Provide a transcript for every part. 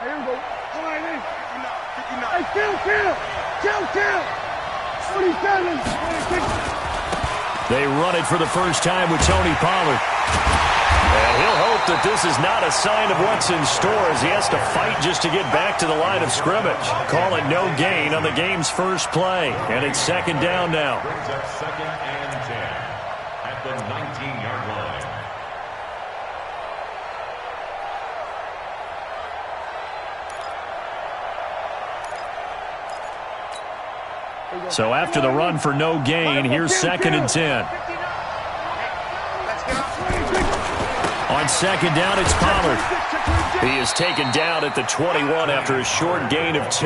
Here we go. Come on, man. Hey, kill. 27. They run it for the first time with Tony Pollard. And he'll hope that this is not a sign of what's in store as he has to fight just to get back to the line of scrimmage. Call it no gain on the game's first play. And it's second down now. Brings up 2nd and 10 at the 19-yard line. So after the run for no gain, here's 2nd and 10. On second down, it's Pollard. He is taken down at the 21 after a short gain of 2.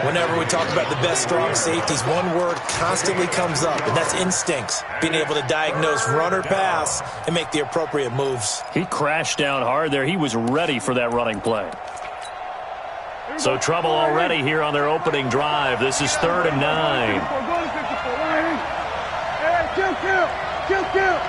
Whenever we talk about the best strong safeties, one word constantly comes up, and that's instincts. Being able to diagnose run or pass and make the appropriate moves. He crashed down hard there. He was ready for that running play. So trouble already here on their opening drive. This is 3rd and 9. Kill.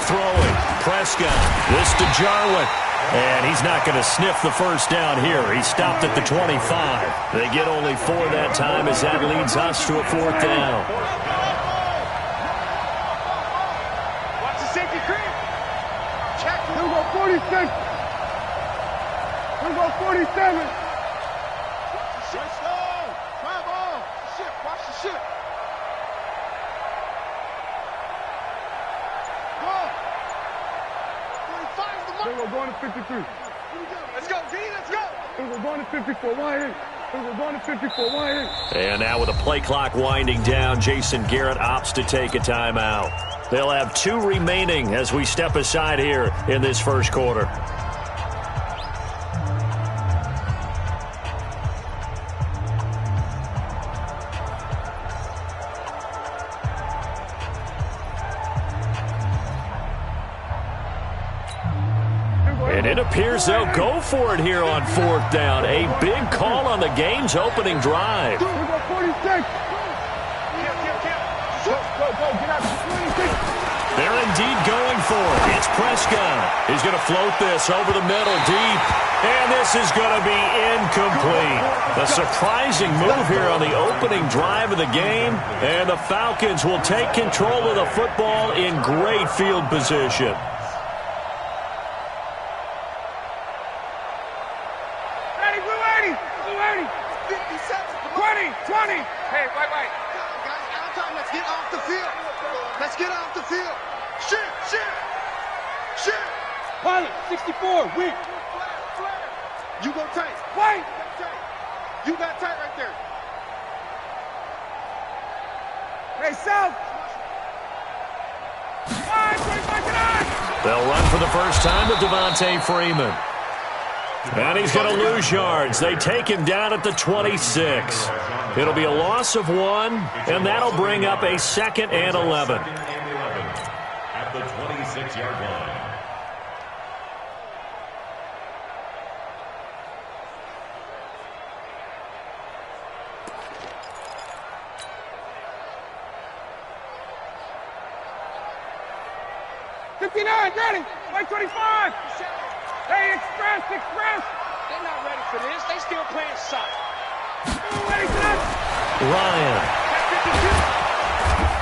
Throwing. Prescott. This to Jarwin. And he's not going to sniff the first down here. He stopped at the 25. They get only 4 that time as that leads us to a 4th down. Watch the safety creep. Check. Here we go, 46. Here we go, 47. Watch the shit. We're going to 53. Let's go, D, let's go. We're going to 54. We're going to 54. And now with the play clock winding down, Jason Garrett opts to take a timeout. They'll have 2 remaining as we step aside here in this first quarter. And it appears they'll go for it here on 4th down. A big call on the game's opening drive. They're indeed going for it. It's Prescott. He's going to float this over the middle deep. And this is going to be incomplete. A surprising move here on the opening drive of the game. And the Falcons will take control of the football in great field position. Pilot, 64, weak. You go tight. Wait. You got tight right there. Hey, South. They'll run for the first time with Devontae Freeman. And he's going to lose yards. They take him down at the 26. It'll be a loss of 1, and that'll bring up a 2nd and 11. At the 26-yard line. Ready. White 25. Hey, Express. They're not ready for this. They still playing soft. Ryan.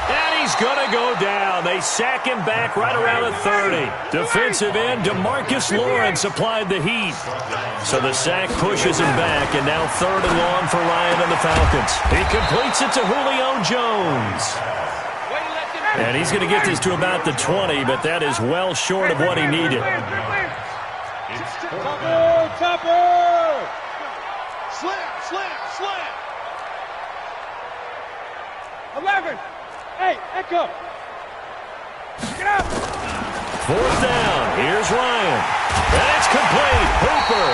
And he's going to go down. They sack him back right around the 30. Defensive end DeMarcus Lawrence applied the heat. So the sack pushes him back, and now 3rd and long for Ryan and the Falcons. He completes it to Julio Jones. And he's going to get this to about the 20, but that is well short of what he needed. Topper! Slam! 11. Hey, Echo. Get up. 4th down. Here's Ryan. And it's complete. Hooper.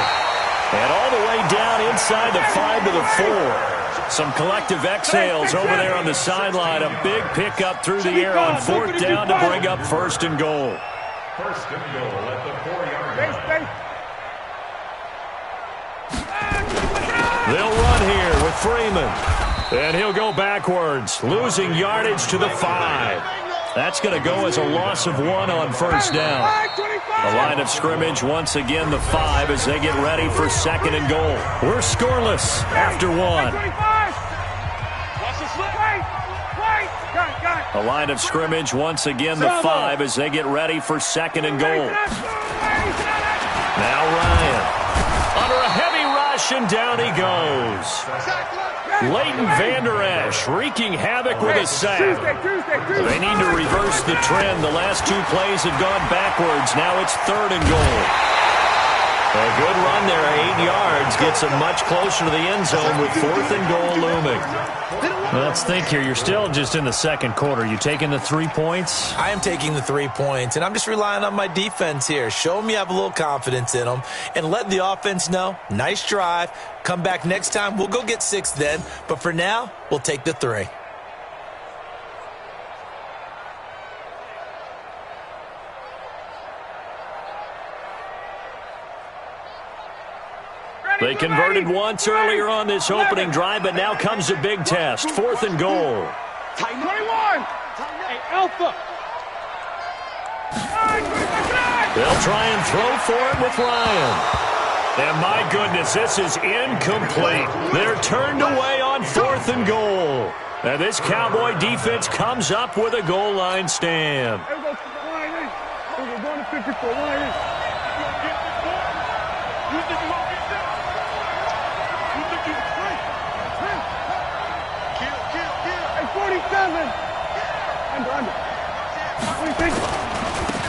And all the way down inside the 5 to the 4. Some collective exhales over there on the sideline. A big pickup through the air on 4th down to bring up 1st and goal. 1st and goal at the 4-yard line. They'll run here with Freeman. And he'll go backwards, losing yardage to the 5. That's going to go as a loss of 1 on first down. The line of scrimmage, once again, the 5 as they get ready for 2nd and goal. We're scoreless after 1. The line of scrimmage, once again, the 5 as they get ready for 2nd and goal. Now Ryan. Under a heavy rush, and down he goes. Leighton Vander Esch wreaking havoc with a sack. They need to reverse the trend. The last 2 plays have gone backwards. Now it's 3rd and goal. A good run there, 8 yards. Gets them much closer to the end zone with 4th and goal looming. Let's think here. You're still just in the 2nd quarter. You taking the 3 points? I am taking the 3 points, and I'm just relying on my defense here. Show them you have a little confidence in them, and let the offense know, nice drive. Come back next time. We'll go get 6 then, but for now, we'll take the 3. They converted once earlier on this opening drive, but now comes a big test. 4th and goal. 21. Hey, Alpha. They'll try and throw for it with Ryan. And my goodness, this is incomplete. They're turned away on 4th and goal. And this Cowboy defense comes up with a goal line stand. We're going to 54.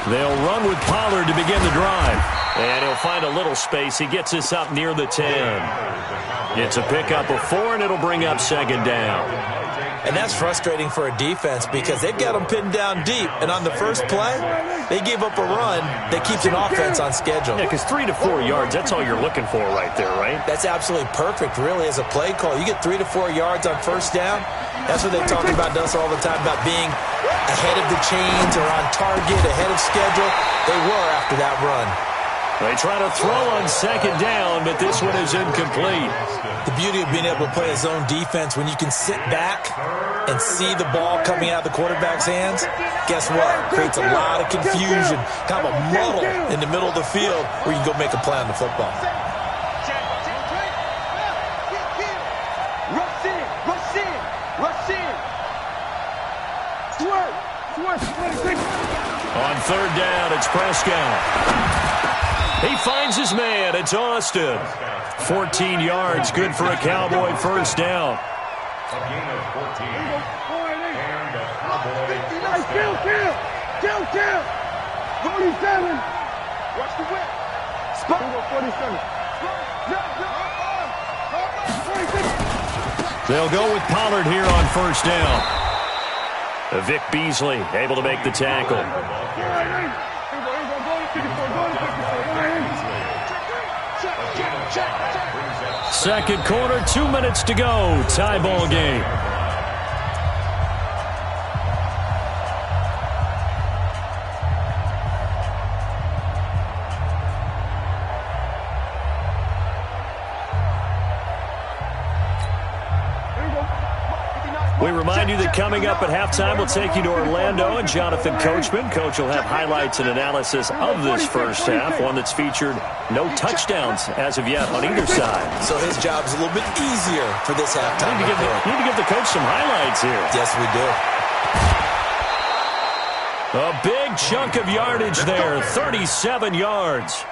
They'll run with Pollard to begin the drive. And he'll find a little space. He gets this up near the 10. It's a pickup of 4, and it'll bring up 2nd down. And that's frustrating for a defense because they've got them pinned down deep. And on the first play, they gave up a run that keeps an offense on schedule. Yeah, because 3 to 4 yards, that's all you're looking for right there, right? That's absolutely perfect, really, as a play call. You get 3 to 4 yards on first down. That's what they talk about us all the time, about being ahead of the chains or on target, ahead of schedule. They were after that run. They try to throw on 2nd down, but this one is incomplete. The beauty of being able to play a zone defense, when you can sit back and see the ball coming out of the quarterback's hands, guess what? Creates a lot of confusion, kind of a muddle in the middle of the field where you can go make a play on the football. On 3rd down, it's Prescott. He finds his man. It's Austin. 14 yards, good for a Cowboy first down. A gain of 14. And a Cowboy first Kill. down. 47. Watch the whip. Spot. 47. They'll go with Pollard here on first down. Vic Beasley able to make the tackle. Second quarter, 2 minutes to go. Tie ball game. We remind you that coming up at halftime, we'll take you to Orlando and Jonathan Coachman. Coach will have highlights and analysis of this first half, one that's featured no touchdowns as of yet on either side. So his job's a little bit easier for this halftime. Need to give the coach some highlights here. Yes, we do. A big chunk of yardage there, 37 yards.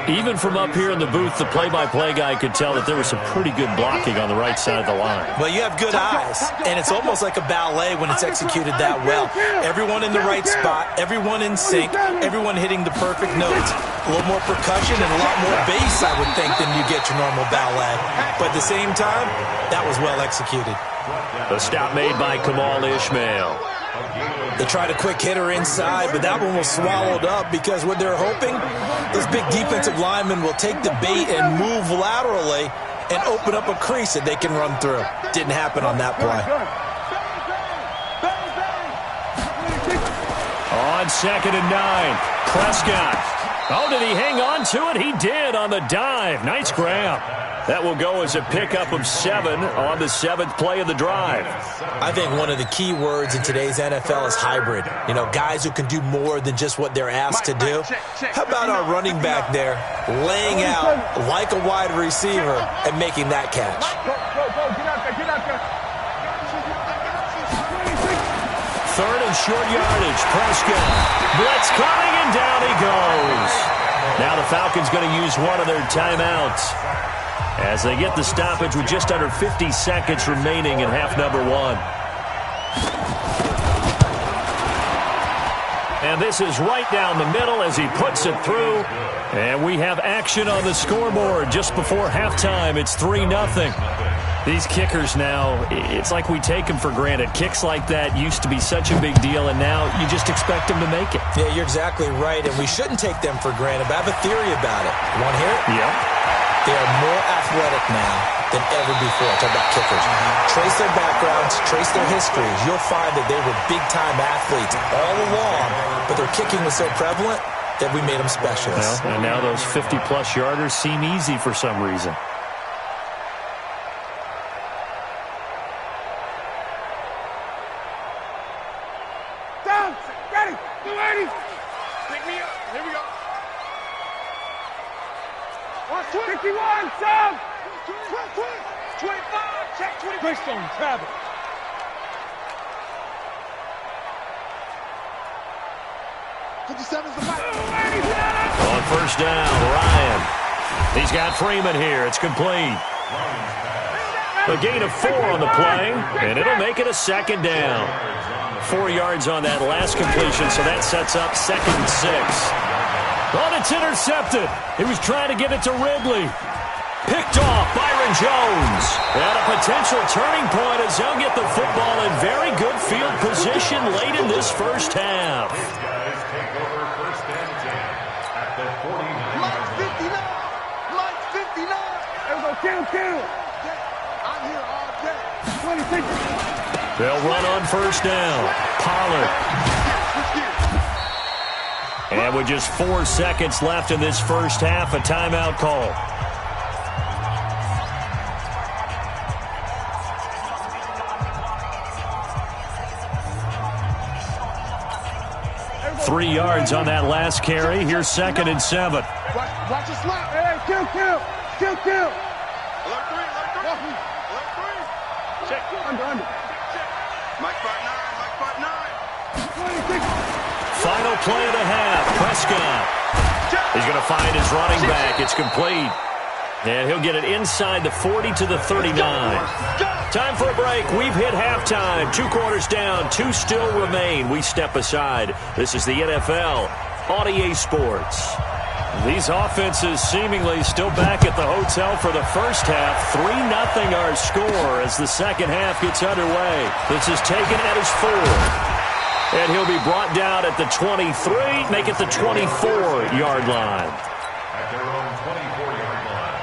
Even from up here in the booth, the play-by-play guy could tell that there was some pretty good blocking on the right side of the line. Well, you have good eyes, and it's almost like a ballet when it's executed that well. Everyone in the right spot, everyone in sync, everyone hitting the perfect notes. A little more percussion and a lot more bass, I would think, than you get your normal ballet. But at the same time, that was well executed. The stop made by Kamal Ishmael. They tried a quick hitter inside, but that one was swallowed up because what they're hoping, those big defensive linemen will take the bait and move laterally and open up a crease that they can run through. Didn't happen on that play. On 2nd and 9, Prescott. Oh, did he hang on to it? He did on the dive. Nice grab. That will go as a pickup of 7 on the 7th play of the drive. I think one of the key words in today's NFL is hybrid. You know, guys who can do more than just what they're asked to do. How about our running back there laying out like a wide receiver and making that catch? Go, get out there, get out there. 3rd and short yardage. Prescott. Blitz coming, and down he goes. Now the Falcons going to use one of their timeouts as they get the stoppage with just under 50 seconds remaining in half number 1. And this is right down the middle as he puts it through. And we have action on the scoreboard just before halftime. It's 3-0. These kickers now, it's like we take them for granted. Kicks like that used to be such a big deal, and now you just expect them to make it. Yeah, you're exactly right, and we shouldn't take them for granted. But I have a theory about it. You want to hear it? Yep. They are more athletic now than ever before. Talk about kickers. Trace their backgrounds, trace their histories. You'll find that they were big-time athletes all along, but their kicking was so prevalent that we made them specialists. Well, and now those 50-plus yarders seem easy for some reason. Down, ready, 280. Pick me up, here we go. 151, Sam. 25, check 20. Greystone, travel. On first down, Ryan. He's got Freeman here. It's complete. A gain of 4 on the play, and it'll make it a 2nd down. 4 yards on that last completion, so that sets up 2nd and 6. Oh, it's intercepted. He was trying to get it to Ridley. Picked off, Byron Jones. And a potential turning point as they'll get the football in very good field position late in this first half. These guys take over 1st and 10 at the 49. Mike 59. There we go, kill. I'm here all day. 26. They'll run on first down. Pollard. And with just 4 seconds left in this first half, a timeout call. Three yards on that last carry. Here's 2nd and 7. Watch your slap. Hey, kill. Alert 3. Check. Under. Mike 5'9". 26. Final play of the half. Prescott. He's going to find his running back. It's complete. And he'll get it inside the 40 to the 39. Time for a break. We've hit halftime. 2 quarters down. 2 still remain. We step aside. This is the NFL on EA Sports. These offenses seemingly still back at the hotel for the first half. 3-0 our score as the second half gets underway. This is taken at his 4. And he'll be brought down at the 23, make it the 24-yard line. At their own 24-yard line.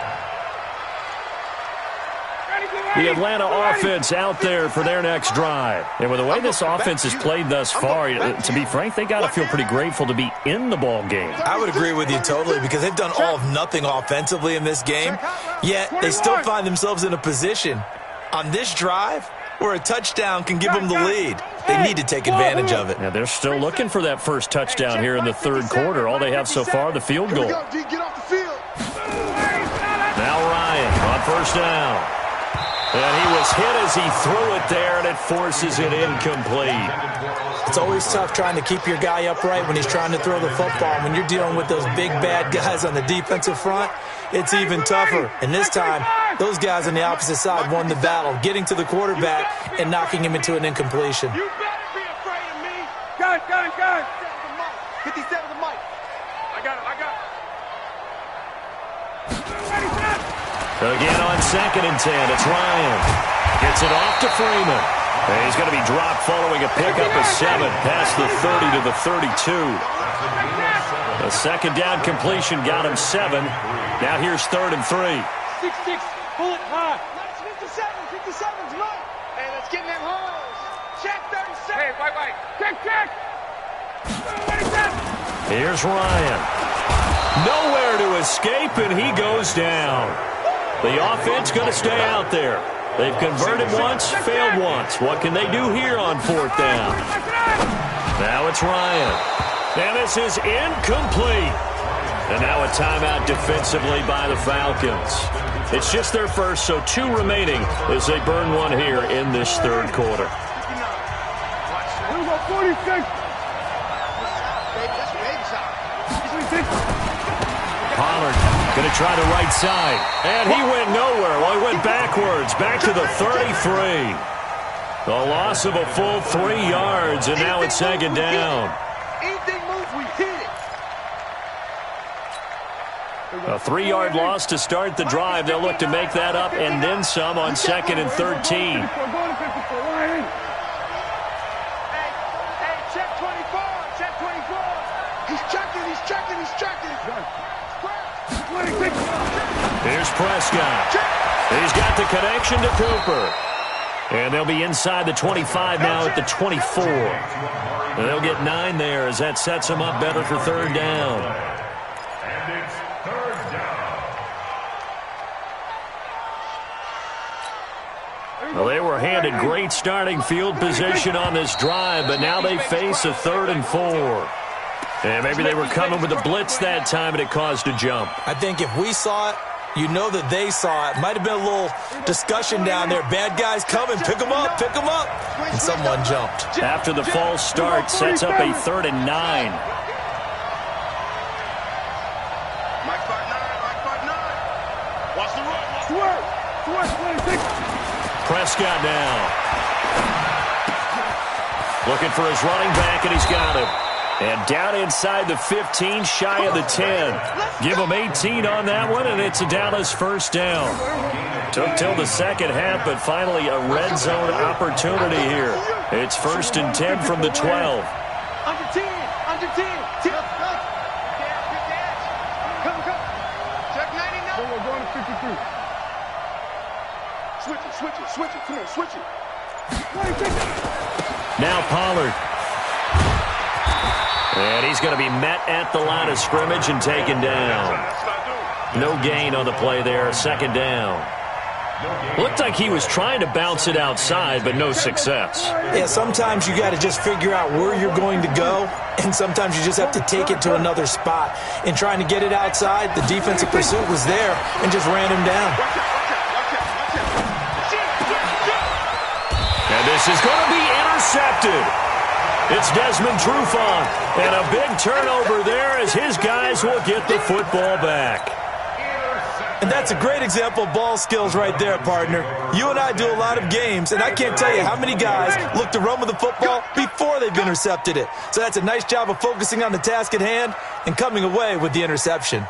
The Atlanta offense out there for their next drive. And with the way this offense has played thus far, to be frank, they got to feel pretty grateful to be in the ball game. I would agree with you totally because they've done all of nothing offensively in this game, yet they still find themselves in a position on this drive where a touchdown can give them the lead. They need to take advantage of it. Yeah, they're still looking for that first touchdown here in the third quarter. All they have so far, the field goal. Get off the field. Now Ryan on first down. And he was hit as he threw it there, and it forces it incomplete. It's always tough trying to keep your guy upright when he's trying to throw the football. When you're dealing with those big, bad guys on the defensive front, it's even tougher. And this time, those guys on the opposite side won the battle, getting to the quarterback and knocking him into an incompletion. You better be afraid of me. Got it. 57 the mic. I got it. Again on 2nd and 10, it's Ryan. Gets it off to Freeman. And he's going to be dropped following a pickup of 7 past the 30 to the 32. A second down completion got him 7. Now here's 3rd and 3. 6-6, pull it high. 57's right. Hey, let's get in them holes. Check 37. Hey, white. Check. Here's Ryan. Nowhere to escape, and he goes down. The offense going to stay out there. They've converted once, failed once. What can they do here on 4th down? Now it's Ryan. And this is incomplete. And now a timeout defensively by the Falcons. It's just their first, so 2 remaining as they burn one here in this 3rd quarter. Pollard going to try the right side. And he went nowhere. Well, he went backwards, back to the 33. A loss of a full 3 yards, and now it's 2nd down. A 3-yard loss to start the drive. They'll look to make that up and then some on 2nd and 13. Here's Prescott. He's got the connection to Cooper. And they'll be inside the 25 now at the 24. And they'll get 9 there as that sets them up better for 3rd down. And it's 3rd down. Well, they were handed great starting field position on this drive, but now they face a 3rd and 4. And maybe they were coming with a blitz that time, and it caused a jump. I think if we saw it, you know that they saw it. Might have been a little discussion down there. Bad guys coming. Pick them up. Pick them up. And someone jumped. After the false start, sets up a 3rd and 9. Watch the run. Prescott now. Looking for his running back, and he's got him. And down inside the 15, shy of the 10. Give him 18 on that one, and it's a Dallas 1st down. Took till the 2nd half, but finally a red zone opportunity here. It's 1st and 10 from the 12. Under 10. Under 10. Come. Check 99. We're going to 53. Switch it. Come on, switch it. Now Pollard. And he's going to be met at the line of scrimmage and taken down. No gain on the play there, 2nd down. Looked like he was trying to bounce it outside, but no success. Yeah, sometimes you got to just figure out where you're going to go, and sometimes you just have to take it to another spot. In trying to get it outside, the defensive pursuit was there and just ran him down. And this is going to be intercepted. It's Desmond Trufant, and a big turnover there as his guys will get the football back. And that's a great example of ball skills right there, partner. You and I do a lot of games, and I can't tell you how many guys look to run with the football before they've intercepted it. So that's a nice job of focusing on the task at hand and coming away with the interception.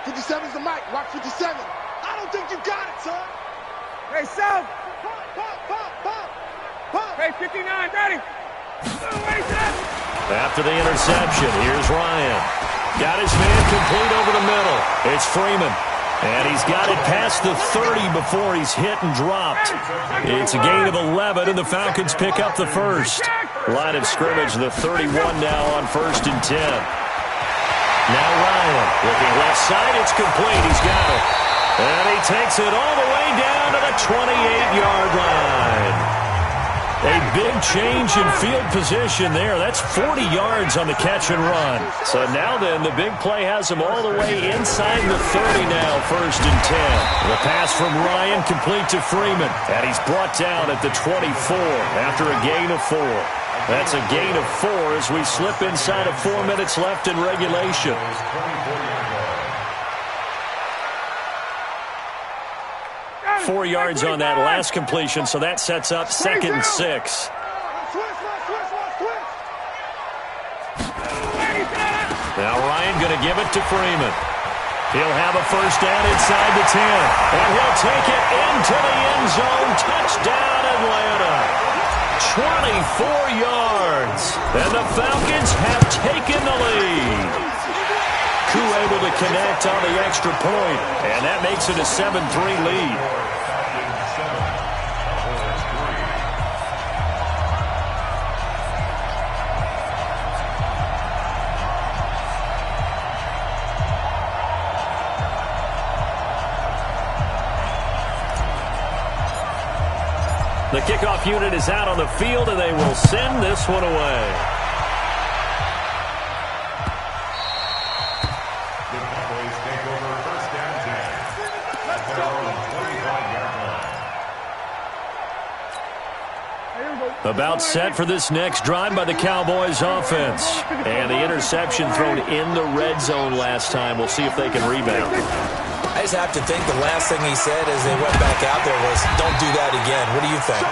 57's the mic. Watch 57. I don't think you got it, son. Hey, South. Pop. Hey, 59, ready. After the interception, here's Ryan. Got his man complete over the middle. It's Freeman. And he's got it past the 30 before he's hit and dropped. It's a gain of 11, and the Falcons pick up the 1st. Line of scrimmage, the 31 now on 1st and 10. Now Ryan looking left side. It's complete. He's got it. And he takes it all the way down to the 28-yard line. A big change in field position there. That's 40 yards on the catch and run. So now then, the big play has him all the way inside the 30 now, 1st and 10. The pass from Ryan complete to Freeman. And he's brought down at the 24 after a gain of 4. That's a gain of 4 as we slip inside of 4 minutes left in regulation. 4 yards on that last completion, so that sets up 2nd and 6. Now Ryan going to give it to Freeman. He'll have a 1st down inside the 10, and he'll take it into the end zone. Touchdown, Atlanta. 24 yards, and the Falcons have taken the lead. Koo able to connect on the extra point, and that makes it a 7-3 lead. The kickoff unit is out on the field, and they will send this one away. The Cowboys take over first down 10. At their own 25-yard line. About set for this next drive by the Cowboys offense. And the interception thrown in the red zone last time. We'll see if they can rebound. I just have to think the last thing he said as they went back out there was, don't do that again. What do you think?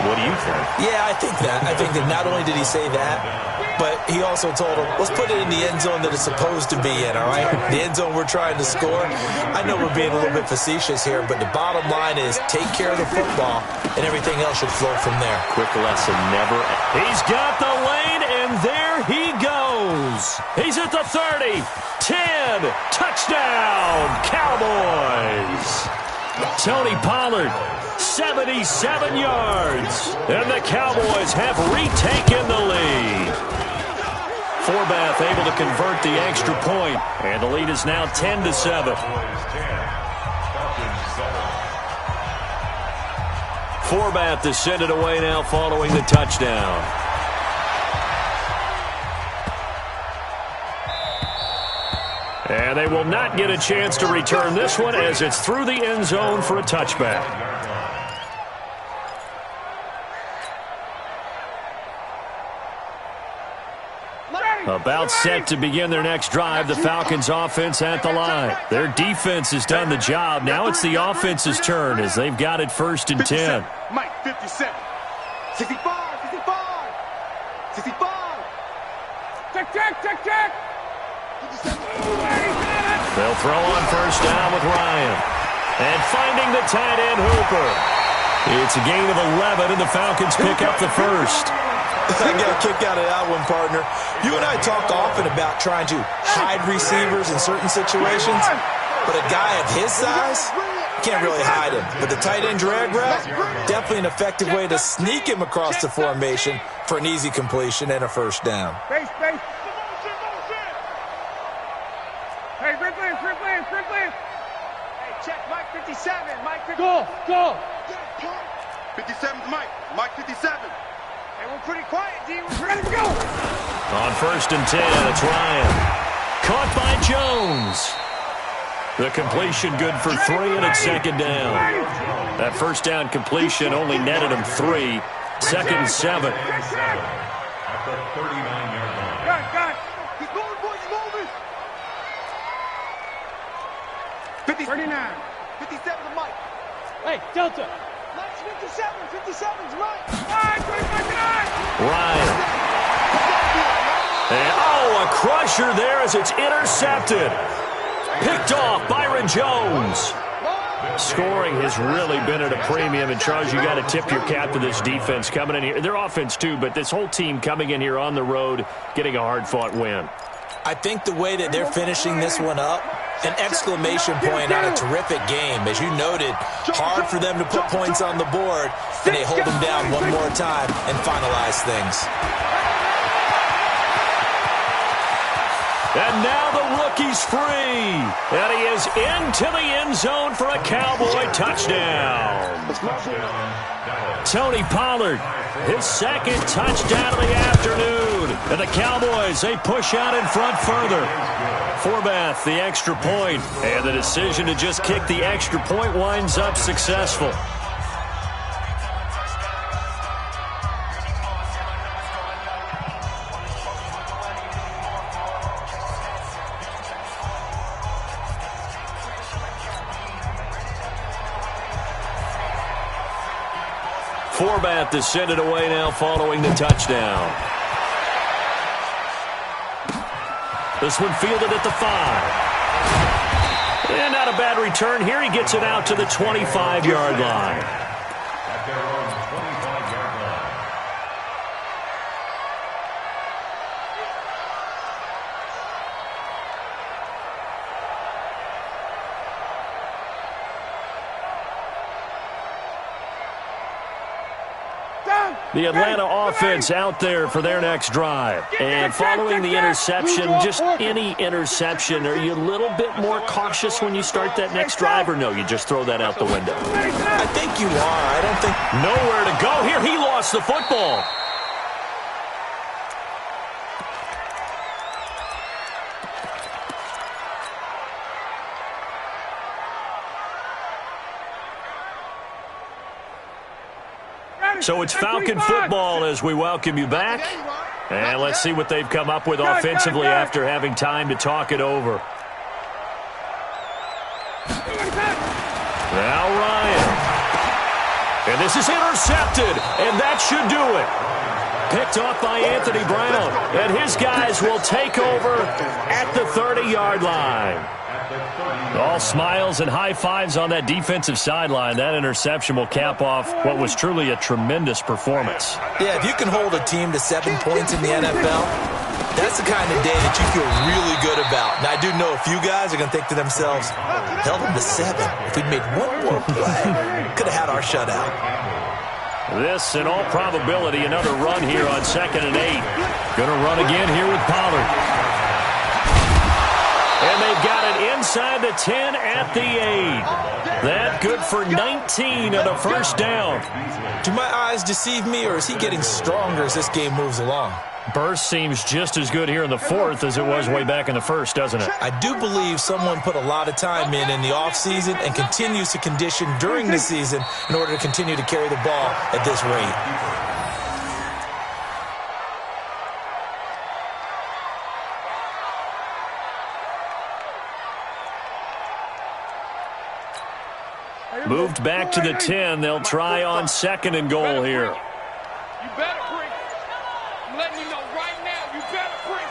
What do you think? Yeah, I think that. I think that not only did he say that, but he also told him, let's put it in the end zone that it's supposed to be in, all right? The end zone we're trying to score. I know we're being a little bit facetious here, but the bottom line is take care of the football, and everything else should flow from there. Quick lesson, never. He's got the lane, and there he goes. He's at the 30, 10, touchdown, Cowboys. Tony Pollard, 77 yards, and the Cowboys have retaken the lead. Forbath able to convert the extra point, and the lead is now 10-7. Forbath to send it away now following the touchdown. And they will not get a chance to return this one as it's through the end zone for a touchback. About set to begin their next drive, the Falcons offense at the line. Their defense has done the job. Now it's the offense's turn as they've got it 1st and 10. Mike, 57. 65, 65. 65. Check. They'll throw on 1st down with Ryan. And finding the tight end Hooper. It's a gain of 11, and the Falcons pick up the 1st. I got a kick out of that one, partner. You and I talk often about trying to hide receivers in certain situations, but a guy of his size can't really hide him. But the tight end drag route, definitely an effective way to sneak him across the formation for an easy completion and a 1st down. Base. Hey, Quick Lance. Hey, check Mike 57. Mike 57. Go. 57's Mike 57. Hey, we're pretty quiet, D. We're ready to go. On 1st and 10, it's Ryan. Caught by Jones. The completion good for 3, and it's 2nd down. That 1st down completion only netted him 3. 2nd and 7. At the 39-yard line. Got. He's moving, boys. He's moving. 39. 57's Mike. Hey, Delta. Mike's 57. 57's Mike. Ryan. And, a crusher there as it's intercepted. Picked off Byron Jones. Scoring has really been at a premium, and Charles, you got to tip your cap to this defense coming in here. Their offense, too, but this whole team coming in here on the road, getting a hard-fought win. I think the way that they're finishing this one up, an exclamation point on a terrific game. As you noted, hard for them to put points on the board, and they hold them down one more time and finalize things. And now the rookie's free. And he is into the end zone for a Cowboy touchdown. Tony Pollard, his 2nd touchdown of the afternoon. And the Cowboys, they push out in front further. Forbath, the extra point. And the decision to just kick the extra point winds up successful. Forbath to send it away now following the touchdown. This one fielded at the 5. And not a bad return here. He gets it out to the 25-yard line. At their own 25-yard line. The Atlanta offense out there for their next drive. And following the interception, just any interception, are you a little bit more cautious when you start that next drive, or no, you just throw that out the window? I think you are. I don't think... Nowhere to go here. He lost the football. So it's Falcon football as we welcome you back. And let's see what they've come up with offensively after having time to talk it over. Now Ryan. And this is intercepted, and that should do it. Picked off by Anthony Brown. And his guys will take over at the 30-yard line. All smiles and high fives on that defensive sideline. That interception will cap off what was truly a tremendous performance. Yeah, if you can hold a team to 7 points in the NFL, that's the kind of day that you feel really good about. Now, I do know a few guys are going to think to themselves, held them to 7. If we'd made one more play, could have had our shutout. This, in all probability, another run here on 2nd and 8. Going to run again here with Pollard. And they've got it inside the 10 at the 8. That good for 19 and a first down. Do my eyes deceive me, or is he getting stronger as this game moves along? Burst seems just as good here in the 4th as it was way back in the 1st, doesn't it? I do believe someone put a lot of time in the offseason and continues to condition during the season in order to continue to carry the ball at this rate. Moved back to the 10. They'll try on 2nd and goal here. You better bring. I'm letting you know right now, you better bring.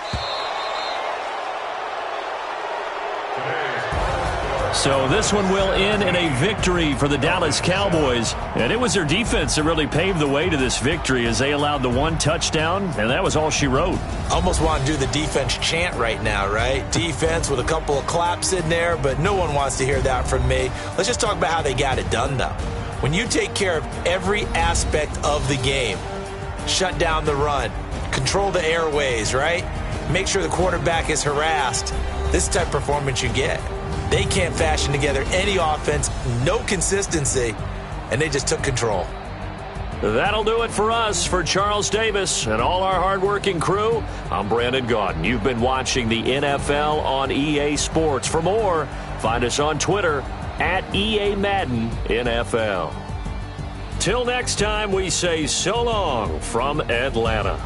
So this one will end in a victory for the Dallas Cowboys. And it was their defense that really paved the way to this victory as they allowed the 1 touchdown, and that was all she wrote. Almost want to do the defense chant right now, right? Defense with a couple of claps in there, but no one wants to hear that from me. Let's just talk about how they got it done, though. When you take care of every aspect of the game, shut down the run, control the airways, right? Make sure the quarterback is harassed. This is the type of performance you get. They can't fashion together any offense, no consistency, and they just took control. That'll do it for us. For Charles Davis and all our hardworking crew, I'm Brandon Gaudin. You've been watching the NFL on EA Sports. For more, find us on Twitter at EA Madden NFL. Till next time, we say so long from Atlanta.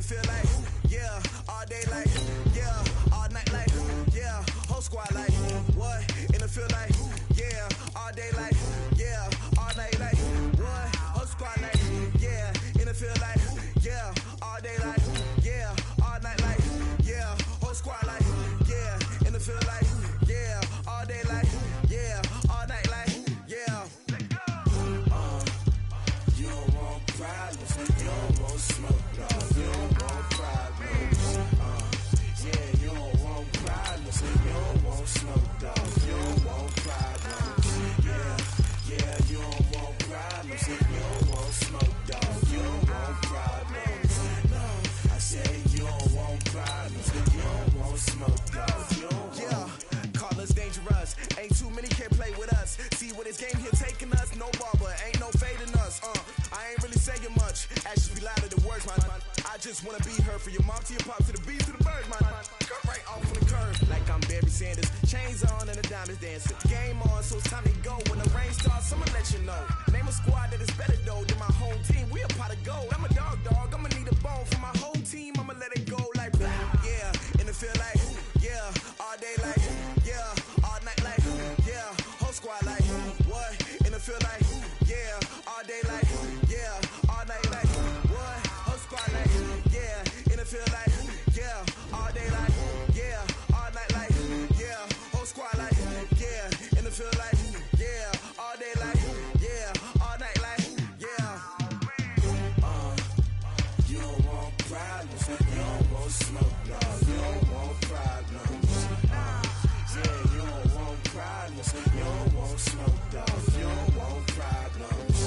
feel like, yeah, all day like, yeah, all night like, yeah, whole squad like, what? And it feel like, yeah, all day like, yeah, all night like, what? Whole squad like, yeah, and it feel like, yeah, all day like, yeah, all night like, yeah, whole squad like, yeah, and it feel like, yeah, all day like, yeah, all night like, yeah. You don't want problems, you don't want smoke, dog. You don't want problems. Yeah, you don't want problems, you don't want smoke, dog. You don't want problems. Yeah, you don't want problems, you don't want smoke, dog. You don't want problems. No, I said you don't want problems, you don't want smoke, dog. You don't want. Yeah, call us dangerous. Ain't too many can play with us. See where this game here taking us. No barber, ain't no fading us. I ain't really saying much. Actions be louder than words, man. I just wanna be heard from your mom to your pop to the beat to the birds, man. Cut right off on the curb, like I'm Barry Sanders. Chains on and the diamonds dancing. Game on, so it's time to go. When the rain starts, I'ma let you know. Name a squad that is better though than my home team. We a pot of gold. I'm a dog. I'ma need a bone for my whole team. I'ma let it go like blah. Yeah, and it feel like yeah, all day like yeah, all night like yeah, whole squad like what? And it feel like yeah, all day like yeah, all night like what? Whole squad like yeah, and it feel like yeah, all day like yeah, all night like yeah, whole squad like yeah, and it feel like yeah, all day like yeah, all night like yeah. You don't want problems, you don't want smoke, dog. You don't want problems. Yeah, you don't want problems, you don't want smoke, dog. You don't want problems.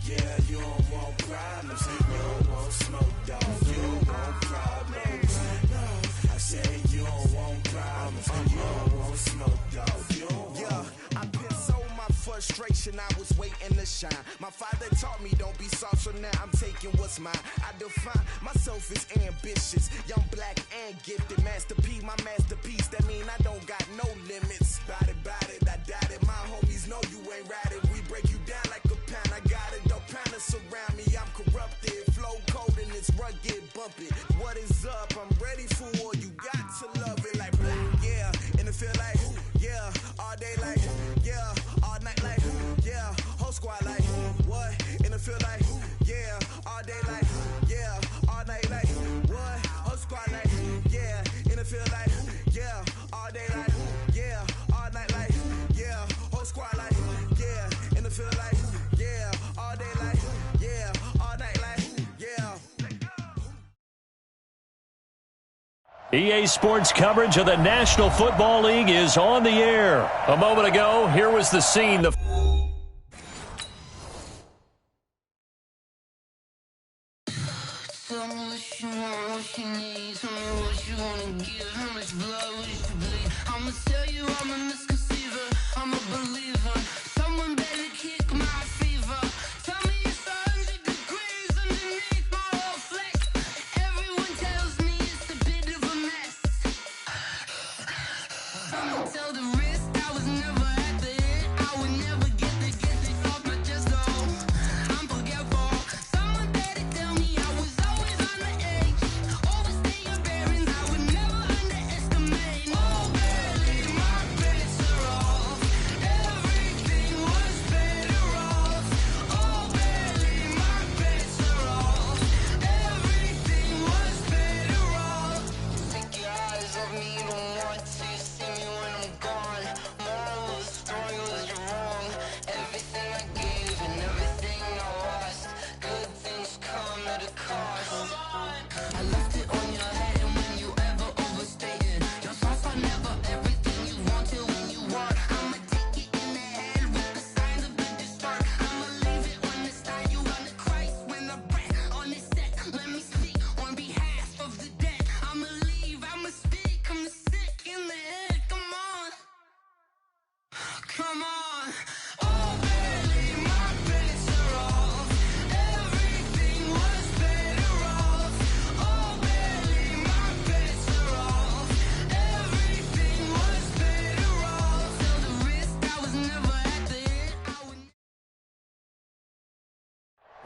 Yeah, you don't want problems, you don't want smoke, dog. You don't want problems. No, I said you don't want problems, you don't want smoke, dog. You don't want. Yeah, I put so my frustration, I was waiting to shine. My father taught me don't be soft, so now I'm taking what's mine. I define myself as ambitious, young, black, and gifted. Master P, my masterpiece. That mean I don't got no limits. Bout it, I doubt it. My homies know you ain't ratted. We break you down like a pound. I got it, don't pound us around me. I'm corrupted, flow cold and it's rugged, bumpy. What is up? I'm ready for war. You got to love it like blah. Yeah, and it feel like yeah, all day like yeah, all night like yeah, whole squad like what? And it feel like yeah, all day like yeah, all night like what? Whole squad like yeah, and it feel like yeah, all day like yeah, all night like yeah, whole squad like yeah, and it feel like yeah, all day like yeah, all night like yeah. EA Sports coverage of the National Football League is on the air. A moment ago, here was the scene. Tell me what you want, what you need. Tell me what you wanna give. How much blood would you bleed? I'ma tell you I'm a misconceiver. I'm a believer. Someone better kick my fever. Tell me it's 100 degrees underneath my whole flex. Everyone tells me it's a bit of a mess. I'ma tell the risk I was never at the end. I would never get this off my chest though. I'm forgetful. Someone better tell me I was always on the edge. Overstay your bearings, I would never underestimate. Oh, barely, my bets are off. Everything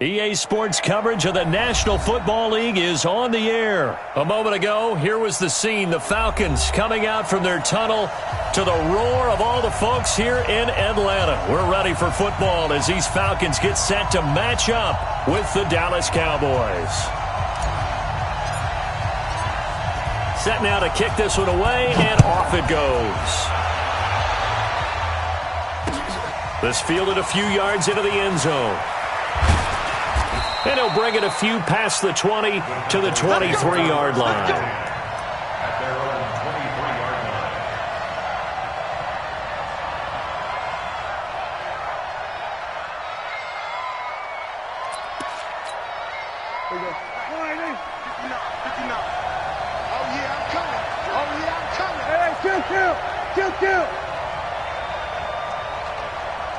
EA Sports coverage of the National Football League is on the air. A moment ago, here was the scene. The Falcons coming out from their tunnel to the roar of all the folks here in Atlanta. We're ready for football as these Falcons get set to match up with the Dallas Cowboys. Set now to kick this one away, and off it goes. This fielded a few yards into the end zone. And he'll bring it a few past the 20 to the 23-yard line. At their own 23-yard line. There you go. 59. Oh, yeah, I'm coming. Oh, yeah, I'm coming. Hey, kill.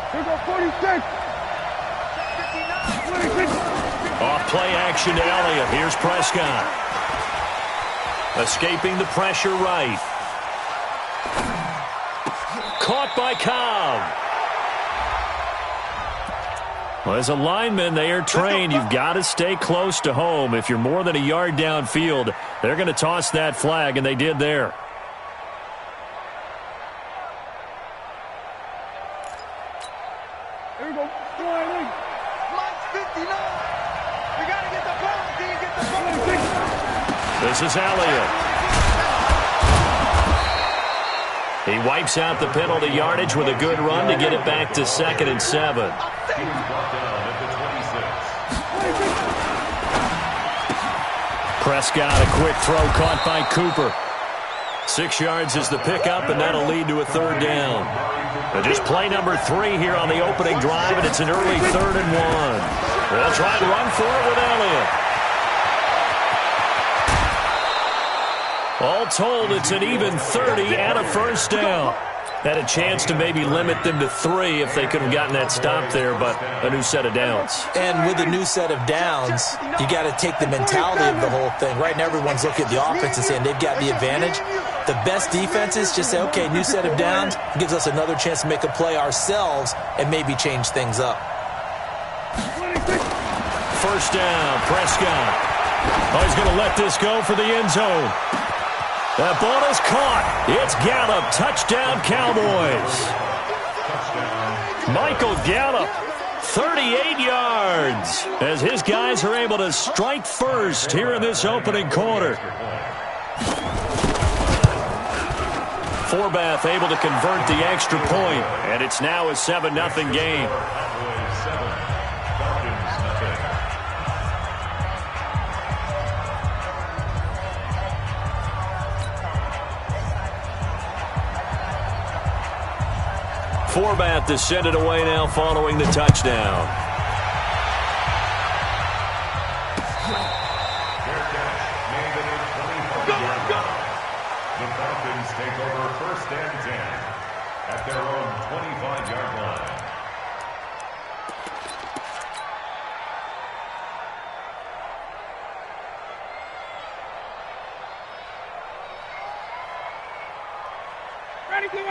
Here go 46. 59. Off play action to Elliott. Here's Prescott. Escaping the pressure right. Caught by Cobb. Well, as a lineman, they are trained. You've got to stay close to home. If you're more than a yard downfield, they're going to toss that flag, and they did there. Here we go. Mike 59. We got to get the ball. Can you get the ball? This is Elliott. He wipes out the penalty yardage with a good run to get it back to 2nd and 7. He was brought down at the 26. Prescott, a quick throw caught by Cooper. 6 yards is the pickup, and that'll lead to a 3rd down. But just play number 3 here on the opening drive, and it's an early 3rd and 1. They'll try and run for it with Elliott. All told, it's an even 30 and a 1st down. Had a chance to maybe limit them to 3 if they could have gotten that stop there, but a new set of downs. And with a new set of downs, you got to take the mentality of the whole thing. Right now, everyone's looking at the offense and saying they've got the advantage. The best defenses just say, okay, new set of downs, gives us another chance to make a play ourselves and maybe change things up. 1st down, Prescott. Oh, he's going to let this go for the end zone. That ball is caught. It's Gallup. Touchdown, Cowboys. Michael Gallup, 38 yards, as his guys are able to strike first here in this opening quarter. Forbath able to convert the extra point, and it's now a 7-0 game. Forbath to send it away now following the touchdown. The Falcons take over 1st and 10 at their own 25-yard line.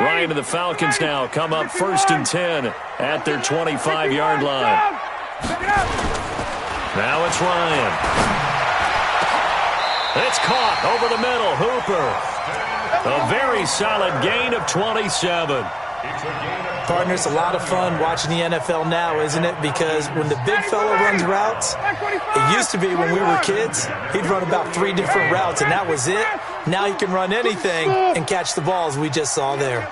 Ryan and the Falcons now come up 1st and 10 at their 25-yard line. Now it's Ryan. It's caught over the middle. Hooper. A very solid gain of 27. Partner, it's a lot of fun watching the NFL now, isn't it? Because when the big fella runs routes, it used to be when we were kids, he'd run about 3 different routes, and that was it. Now he can run anything and catch the balls we just saw there.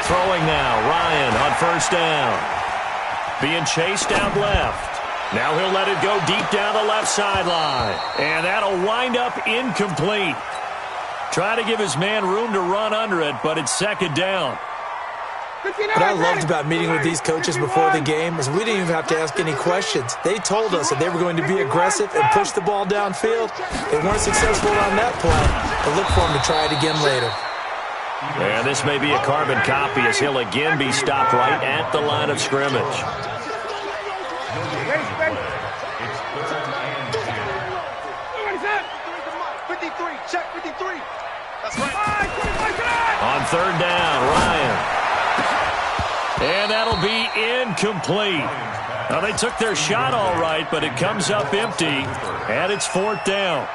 Throwing now, Ryan on 1st down. Being chased out left. Now he'll let it go deep down the left sideline. And that'll wind up incomplete. Trying to give his man room to run under it, but it's 2nd down. What I loved about meeting with these coaches before the game is we didn't even have to ask any questions. They told us that they were going to be aggressive and push the ball downfield. They weren't successful on that play, but look for them to try it again later. And this may be a carbon copy as he'll again be stopped right at the line of scrimmage. It's 3rd and 10. 53, check 53. That's right. On 3rd down, Ryan. And that'll be incomplete. Now, they took their shot all right, but it comes up empty, and it's 4th down.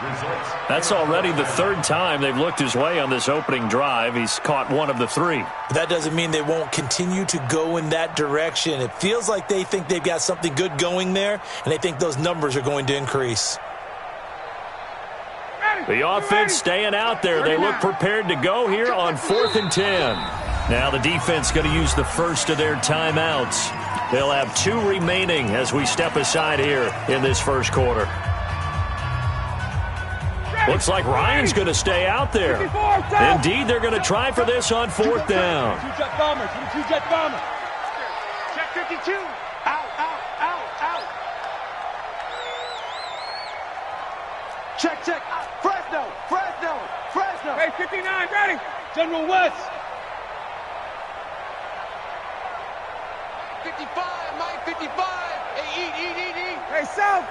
That's already the 3rd time they've looked his way on this opening drive. He's caught 1 of the 3. That doesn't mean they won't continue to go in that direction. It feels like they think they've got something good going there, and they think those numbers are going to increase. The offense staying out there. They look prepared to go here on 4th and 10. Now the defense going to use the first of their timeouts. They'll have 2 remaining as we step aside here in this first quarter. Looks like Ryan's going to stay out there. Indeed, they're going to try for this on 4th down. Two-jet bombers. Two-jet bombers. Check 52. Out. Check. Fresno. Hey, 59, ready. General West. 55, Mike, 55. Hey, eat. Hey, South.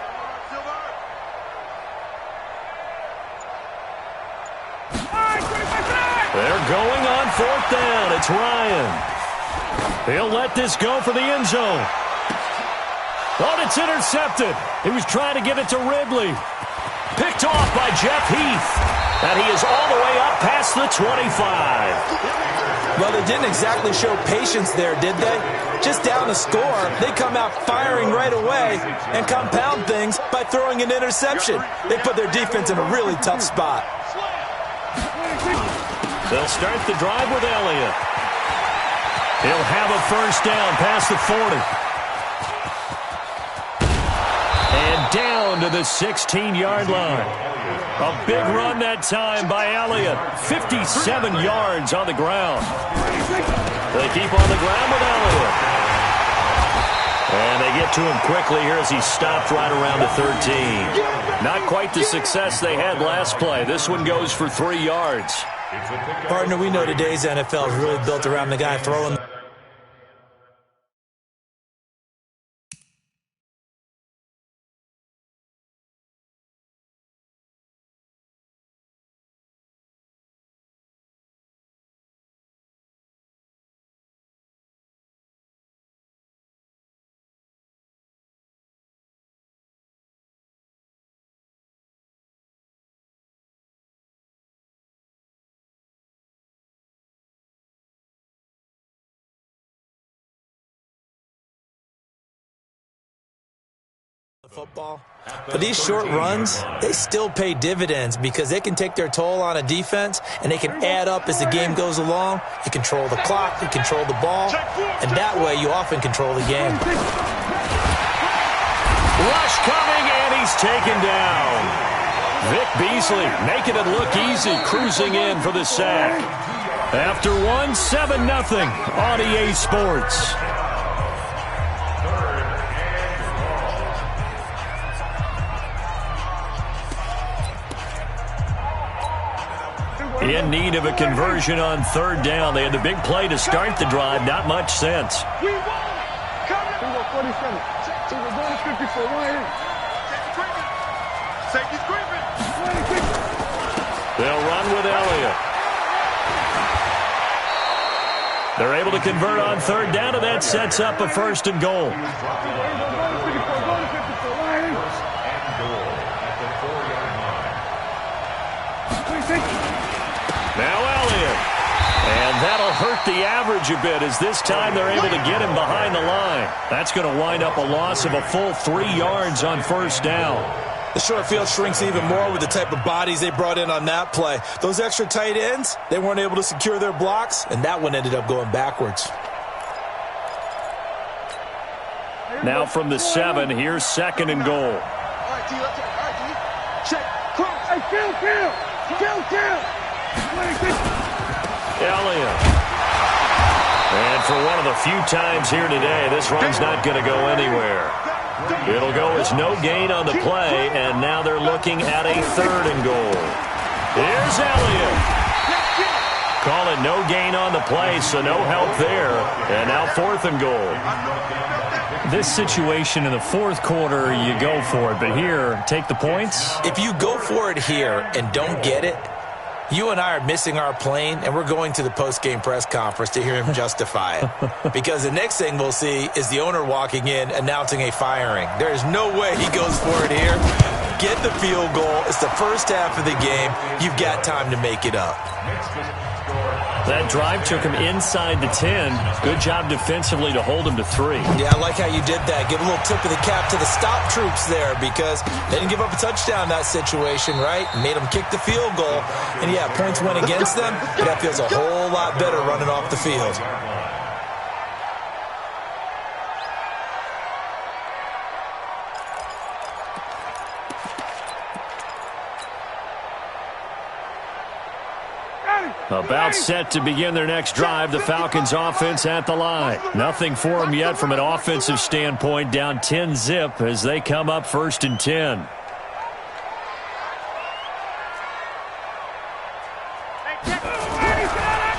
Silver. They're going on 4th down. It's Ryan. He'll let this go for the end zone. Oh, it's intercepted. He was trying to get it to Ridley. Picked off by Jeff Heath. And he is all the way up past the 25. Well, they didn't exactly show patience there, did they? Just down a score, they come out firing right away and compound things by throwing an interception. They put their defense in a really tough spot. They'll start the drive with Elliott. He'll have a first down past the 40. And down to the 16-yard line. A big run that time by Elliott. 57 yards on the ground. They keep on the ground with Elliott. And they get to him quickly here as he stopped right around the 13. Not quite the success they had last play. This one goes for 3 yards. Partner, we know today's NFL is really built around the guy throwing. Football. But these short runs, they still pay dividends because they can take their toll on a defense and they can add up as the game goes along. You control the clock, you control the ball, and that way you often control the game. Rush coming, and he's taken down. Vic Beasley making it look easy, cruising in for the sack. After one, 7-0 on EA Sports. In need of a conversion on 3rd down. They had the big play to start the drive. Not much sense. We won. Come on. 47. We're going to 54. Safety's creeping. They'll run with Elliott. They're able to convert on 3rd down, and that sets up a 1st and goal. Now Elliott. And that'll hurt the average a bit as this time they're able to get him behind the line. That's going to wind up a loss of a full 3 yards on 1st down. The short field shrinks even more with the type of bodies they brought in on that play. Those extra tight ends, they weren't able to secure their blocks, and that one ended up going backwards. Now from the 7, here's 2nd and goal. All right, D, let's go. All right, D. Check. Cross. Hey, kill. Elliott. And for one of the few times here today, this run's not going to go anywhere. It'll go as no gain on the play, and now they're looking at a 3rd and goal. Here's Elliott. Call it no gain on the play, so no help there. And now 4th and goal. This situation in the 4th quarter, you go for it. But here, take the points. If you go for it here and don't get it, You and I are missing our plane, and we're going to the post-game press conference to hear him justify it. Because the next thing we'll see is the owner walking in announcing a firing. There is no way he goes for it here. Get the field goal. It's the first half of the game. You've got time to make it up. That drive took him inside the 10. Good job defensively to hold him to 3. Yeah, I like how you did that. Give a little tip of the cap to the stop troops there because they didn't give up a touchdown in that situation, right? Made them kick the field goal. And, yeah, points went against them, but that feels a whole lot better running off the field. About set to begin their next drive, the Falcons offense at the line. Nothing for them yet from an offensive standpoint, down 10-zip as they come up 1st and 10.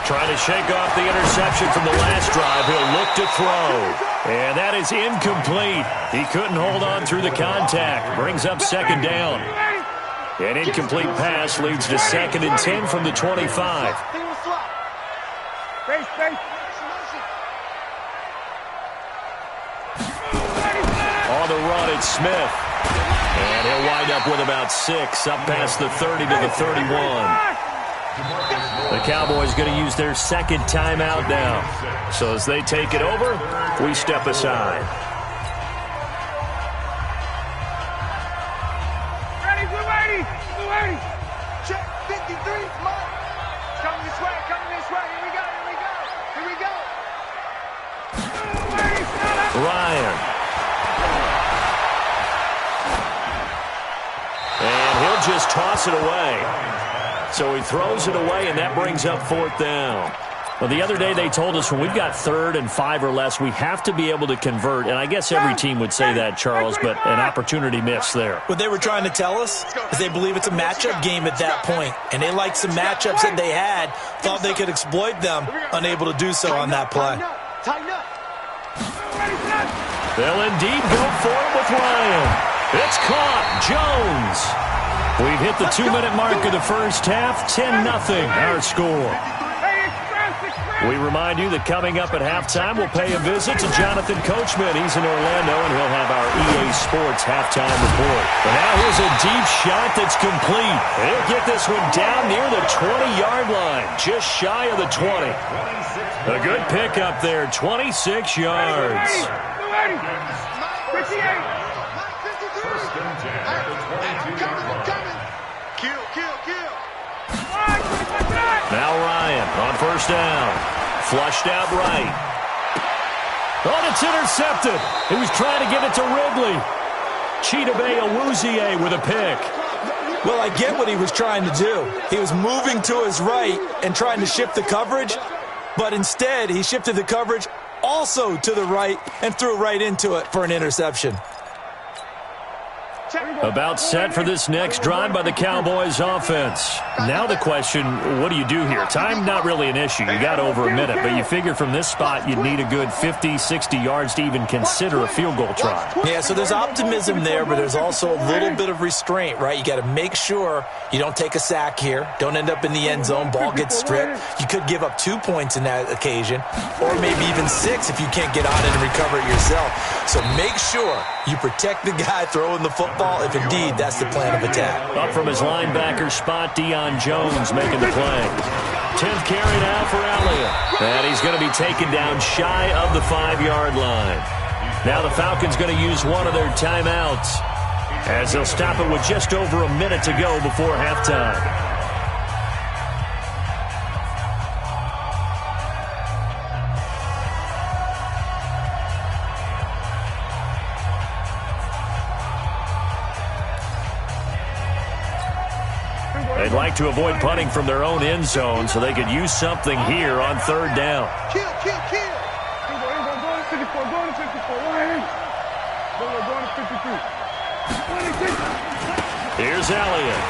Trying to shake off the interception from the last drive. He'll look to throw. And that is incomplete. He couldn't hold on through the contact. Brings up 2nd down. An incomplete pass leads to 2nd and 10 from the 25. On the run, it's Smith. And he'll wind up with about 6, up past the 30 to the 31. The Cowboys going to use their 2nd timeout now. So as they take it over, we step aside. Check 53, Mike. Coming this way, coming this way. Here we go, here we go, here we go. Ryan. And he'll just toss it away. So he throws it away, and that brings up 4th down. Well, the other day they told us when we've got 3rd and 5 or less, we have to be able to convert. And I guess every team would say that, Charles, but an opportunity missed there. What they were trying to tell us is they believe it's a matchup game at that point. And they liked some matchups that they had, thought they could exploit them, unable to do so on that play. They'll indeed go for it with Ryan. It's caught. Jones. We've hit the 2-minute mark of the first half. 10-0 our score. We remind you that coming up at halftime, we'll pay a visit to Jonathan Coachman. He's in Orlando, and he'll have our EA Sports halftime report. And now here's a deep shot that's complete. He'll get this one down near the 20-yard line, just shy of the 20. A good pickup there, 26 yards. 1st and 10 at the 22-yard line. Kill. Now Ryan on 1st down. Flushed out right. Oh, it's intercepted. He was trying to get it to Ridley. Chidobe Awuzie with a pick. Well, I get what he was trying to do. He was moving to his right and trying to shift the coverage, but instead he shifted the coverage also to the right and threw right into it for an interception. About set for this next drive by the Cowboys offense. Now the question, what do you do here? Time not really an issue. You got over a minute, but you figure from this spot you'd need a good 50, 60 yards to even consider a field goal try. Yeah, so there's optimism there, but there's also a little bit of restraint, right? You got to make sure you don't take a sack here. Don't end up in the end zone. Ball gets stripped. You could give up 2 points in that occasion, or maybe even 6 if you can't get on it and recover it yourself. So make sure you protect the guy throwing the football if indeed that's the plan of attack. Up from his linebacker spot, Deion Jones making the play. 10th carry now for Elliott. And he's going to be taken down shy of the 5-yard line. Now the Falcons going to use one of their timeouts as they'll stop it with just over a minute to go before halftime. They'd like to avoid punting from their own end zone so they could use something here on 3rd down. Kill. Here's Elliott.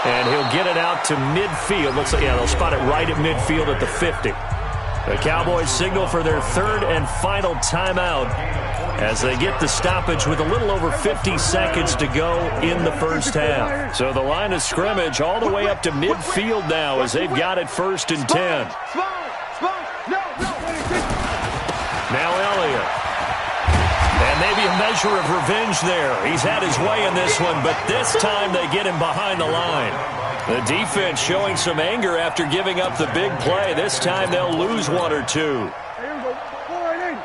And he'll get it out to midfield. Looks like, yeah, they'll spot it right at midfield at the 50. The Cowboys signal for their 3rd and final timeout as they get the stoppage with a little over 50 seconds to go in the first half. So the line of scrimmage all the way up to midfield now as they've got it 1st and 10. Now Elliott. And maybe a measure of revenge there. He's had his way in this one, but this time they get him behind the line. The defense showing some anger after giving up the big play. This time they'll lose 1 or 2. Here we go. 4-8.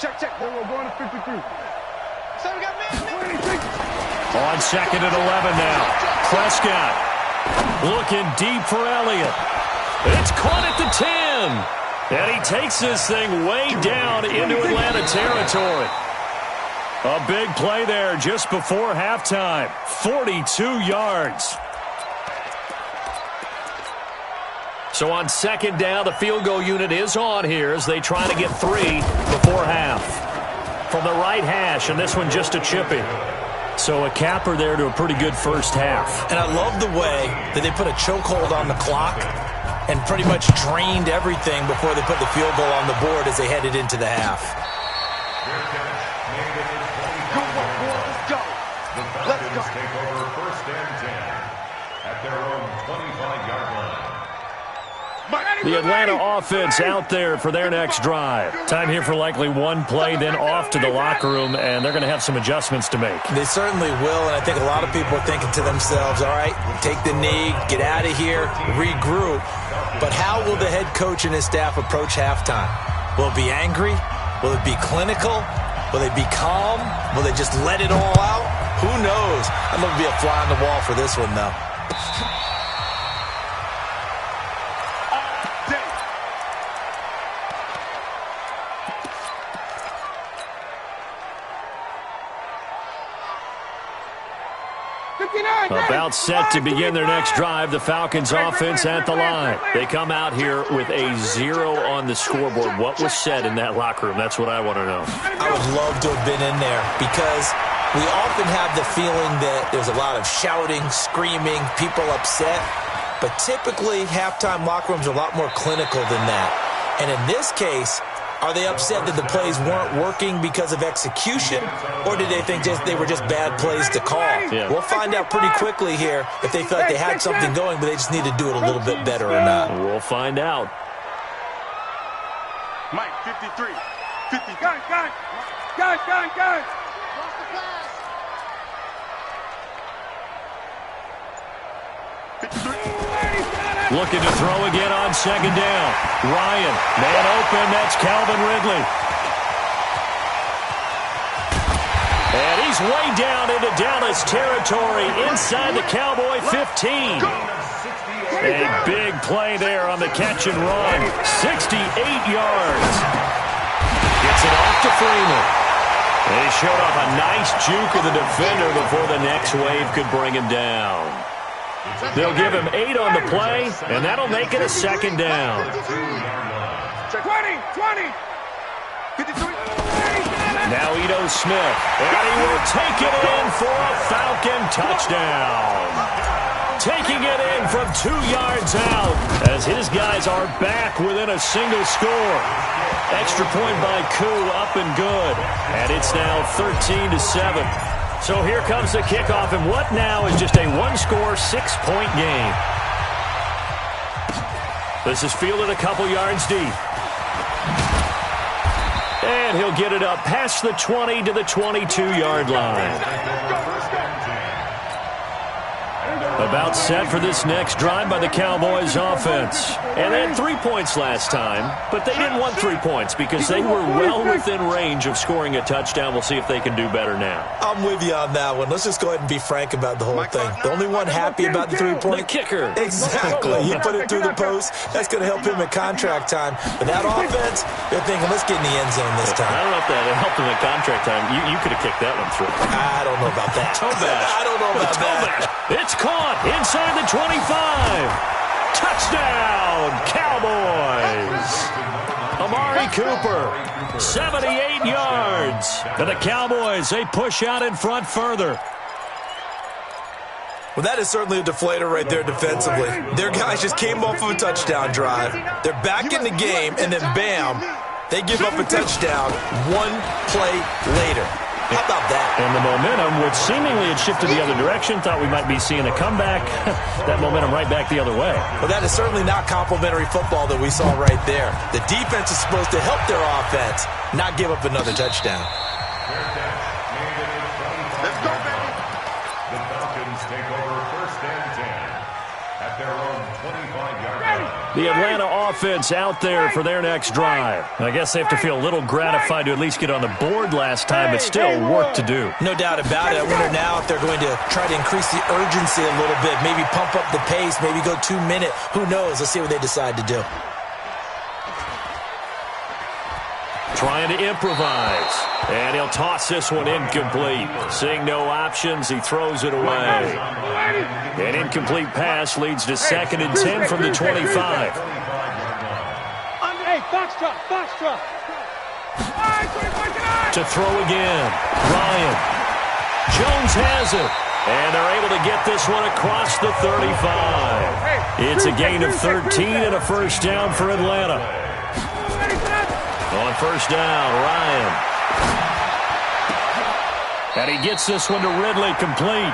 Check. Here we go. Going to 53. So we got man. On 2nd and 11 now. Prescott looking deep for Elliott. It's caught at the 10. And he takes this thing way down into Atlanta territory. A big play there just before halftime. 42 yards. So on 2nd down, the field goal unit is on here as they try to get 3 before half. From the right hash, and this one just a chipping. So a capper there to a pretty good first half. And I love the way that they put a chokehold on the clock and pretty much drained everything before they put the field goal on the board as they headed into the half. Let's go. Take over 1st and 10 at their own 25-yard line. The Atlanta offense out there for their next drive. Time here for likely one play, then off to the locker room, and they're going to have some adjustments to make. They certainly will, and I think a lot of people are thinking to themselves, all right, take the knee, get out of here, regroup. But how will the head coach and his staff approach halftime? Will it be angry? Will it be clinical? Will they be calm? Will they just let it all out? Who knows? I'd love to be a fly on the wall for this one, though. About set to begin their next drive, the Falcons offense at the line. They come out here with a 0 on the scoreboard. What was said in that locker room? That's what I want to know. I would love to have been in there because we often have the feeling that there's a lot of shouting, screaming, people upset. But typically, halftime locker rooms are a lot more clinical than that. And in this case, are they upset that the plays weren't working because of execution, or did they think they were just bad plays to call? Yeah. We'll find out pretty quickly here if they felt they had something going, but they just need to do it a little bit better or not. We'll find out. Mike, 53. 50. Gun. 53. Looking to throw again on 2nd down. Ryan, man open, that's Calvin Ridley. And he's way down into Dallas territory inside the Cowboy 15. A big play there on the catch and run. 68 yards. Gets it off to Freeman. And he showed off a nice juke of the defender before the next wave could bring him down. They'll give him 8 on the play, and that'll make it a 2nd down. 20. 53. Now Ito Smith, and he will take it in for a Falcon touchdown. Taking it in from 2 yards out as his guys are back within a single score. Extra point by Koo, up and good. And it's now 13-7. So here comes the kickoff, and what now is just a one-score, 6-point game. This is fielded a couple yards deep. And he'll get it up past the 20 to the 22-yard line. About set for this next drive by the Cowboys offense. And they had 3 points last time, but they didn't want 3 points because they were well within range of scoring a touchdown. We'll see if they can do better now. I'm with you on that one. Let's just go ahead and be frank about the whole thing. The only one happy about the 3-point? The kicker. Exactly. You put it through the post, that's going to help him at contract time. But that offense, they're thinking, let's get in the end zone this time. I don't know if that helped him at contract time. You could have kicked that one through. I don't know about that. Toe bash. I don't know about that. It's caught inside the 25. Touchdown, Cowboys. Amari Cooper, 78 yards. And the Cowboys, they push out in front further. Well, that is certainly a deflator right there defensively. Their guys just came off of a touchdown drive. They're back in the game, and then bam, They give up a touchdown one play later. How about that? And the momentum, which seemingly had shifted the other direction, thought we might be seeing a comeback. That momentum right back the other way. Well, that is certainly not complimentary football that we saw right there. The defense is supposed to help their offense, not give up another touchdown. Let's go, baby. The Falcons take over 1st and 10 at their own 25-yard line. The Atlanta offense out there for their next drive. I guess they have to feel a little gratified to at least get on the board last time, but still work to do. No doubt about it. I wonder now if they're going to try to increase the urgency a little bit, maybe pump up the pace, maybe go 2-minute. Who knows? Let's see what they decide to do. Trying to improvise. And he'll toss this one incomplete. Seeing no options, he throws it away. An incomplete pass leads to 2nd and 10 from the 25. Hey, foxtrot. To throw again. Ryan. Jones has it. And they're able to get this one across the 35. It's a gain of 13 and a first down for Atlanta. On first down, Ryan. And he gets this one to Ridley, complete.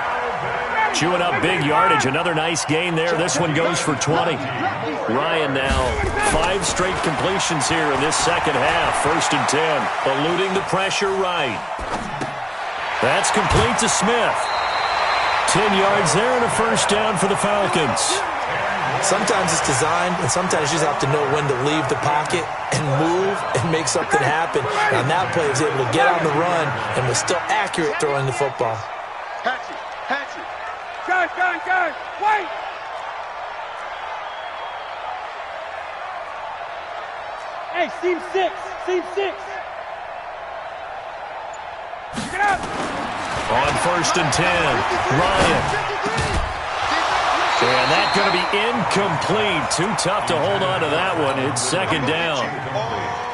Chewing up big yardage. Another nice gain there. This one goes for 20. Ryan now 5 straight completions here in this second half. 1st and 10. Eluding the pressure right. That's complete to Smith. 10 yards there and a first down for the Falcons. Sometimes it's designed, and sometimes you just have to know when to leave the pocket and move and make something happen. And on that play, he was able to get on the run and was still accurate throwing the football. Hatchet. Gun. Wait. Hey, seam 6. Get up. On 1st and 10, Ryan. And that's going to be incomplete. Too tough to hold on to that one. It's 2nd down.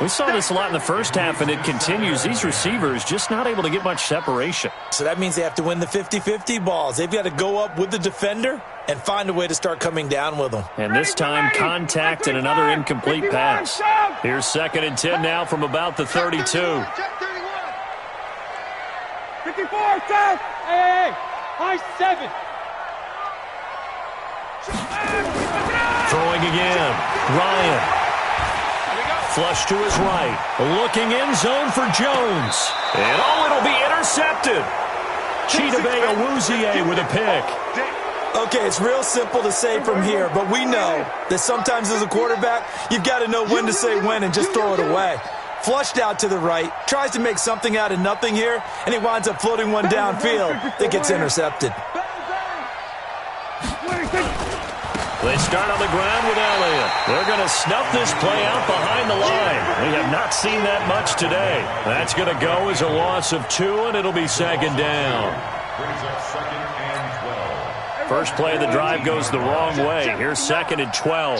We saw this a lot in the first half, and it continues. These receivers just not able to get much separation. So that means they have to win the 50-50 balls. They've got to go up with the defender and find a way to start coming down with them. And this time, contact and another incomplete pass. Here's 2nd and 10 now from about the 32. 54, South. Hey. High 7. Throwing again. Ryan. Flush to his right. Looking end zone for Jones. And it'll be intercepted. Chidobe Awuzie with a pick. Okay, it's real simple to say from here, but we know that sometimes as a quarterback, you've got to know when to say when and just throw it away. Flushed out to the right, tries to make something out of nothing here, and he winds up floating one downfield that gets intercepted. They start on the ground with Elliott. They're going to snuff this play out behind the line. We have not seen that much today. That's going to go as a loss of 2, and it'll be 2nd down. First play of the drive goes the wrong way. Here's 2nd and 12.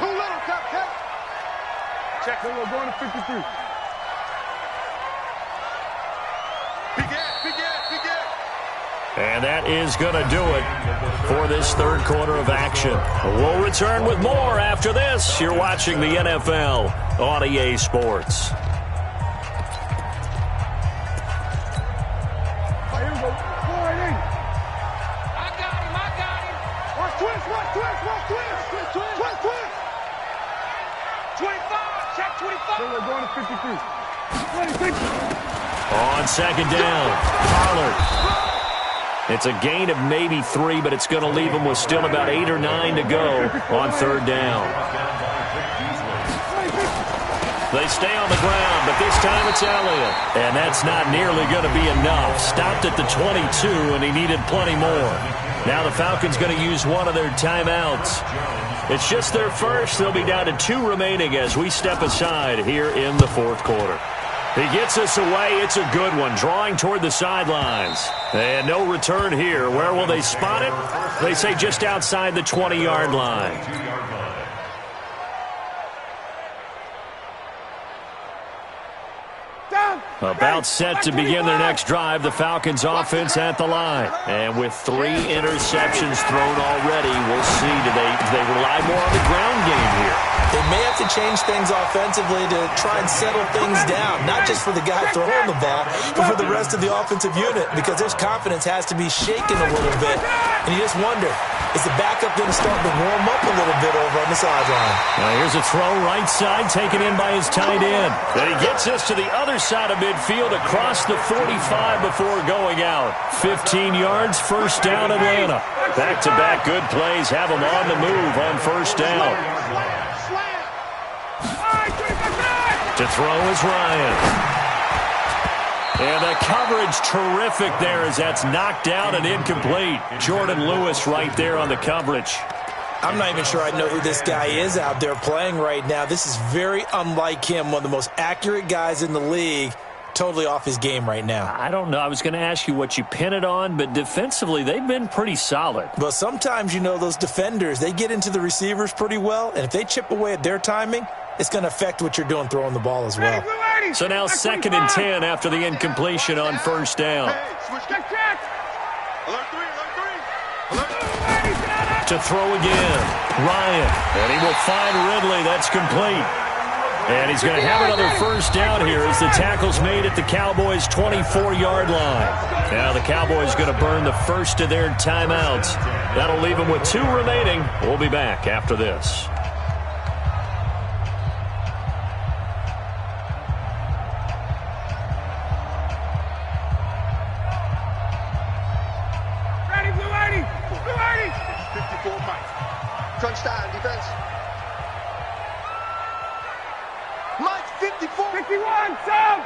Check, we're going to 53. And that is going to do it for this 3rd quarter of action. We'll return with more after this. You're watching the NFL on EA Sports. Here we go. Go right in. I got him. Watch twist. 25. Check 25. So we're going to 53. 26. On 2nd down, Pollard. It's a gain of maybe 3, but it's going to leave them with still about 8 or 9 to go on 3rd down. They stay on the ground, but this time it's Elliott. And that's not nearly going to be enough. Stopped at the 22, and he needed plenty more. Now the Falcons going to use one of their timeouts. It's just their first. They'll be down to 2 remaining as we step aside here in the 4th quarter. He gets us away. It's a good one. Drawing toward the sidelines. And no return here. Where will they spot it? They say just outside the 20-yard line. About set to begin their next drive. The Falcons offense at the line. And with 3 interceptions thrown already, we'll see. Do they rely more on the ground game here? They may have to change things offensively to try and settle things down, not just for the guy throwing the ball, but for the rest of the offensive unit, because their confidence has to be shaken a little bit. And you just wonder, is the backup going to start to warm up a little bit over on the sideline? Now here's a throw right side, taken in by his tight end. And he gets us to the other side of midfield across the 45 before going out. 15 yards, first down, Atlanta. Back-to-back good plays have them on the move on first down. To throw is Ryan. And the coverage terrific there as that's knocked down and incomplete. Jordan Lewis right there on the coverage. I'm not even sure I know who this guy is out there playing right now. This is very unlike him, one of the most accurate guys in the league. Totally off his game right now. I don't know. I was going to ask you what you pin it on, but defensively, they've been pretty solid. But sometimes, you know, those defenders, they get into the receivers pretty well, and if they chip away at their timing, it's going to affect what you're doing throwing the ball as well. So now 2nd and 10 after the incompletion on first down. To throw again, Ryan. And he will find Ridley. That's complete. And he's going to have another first down here as the tackle's made at the Cowboys' 24-yard line. Now the Cowboys going to burn the first of their timeouts. That'll leave them with 2 remaining. We'll be back after this. Crunch down, defense. Mike, 54. 51, Sam.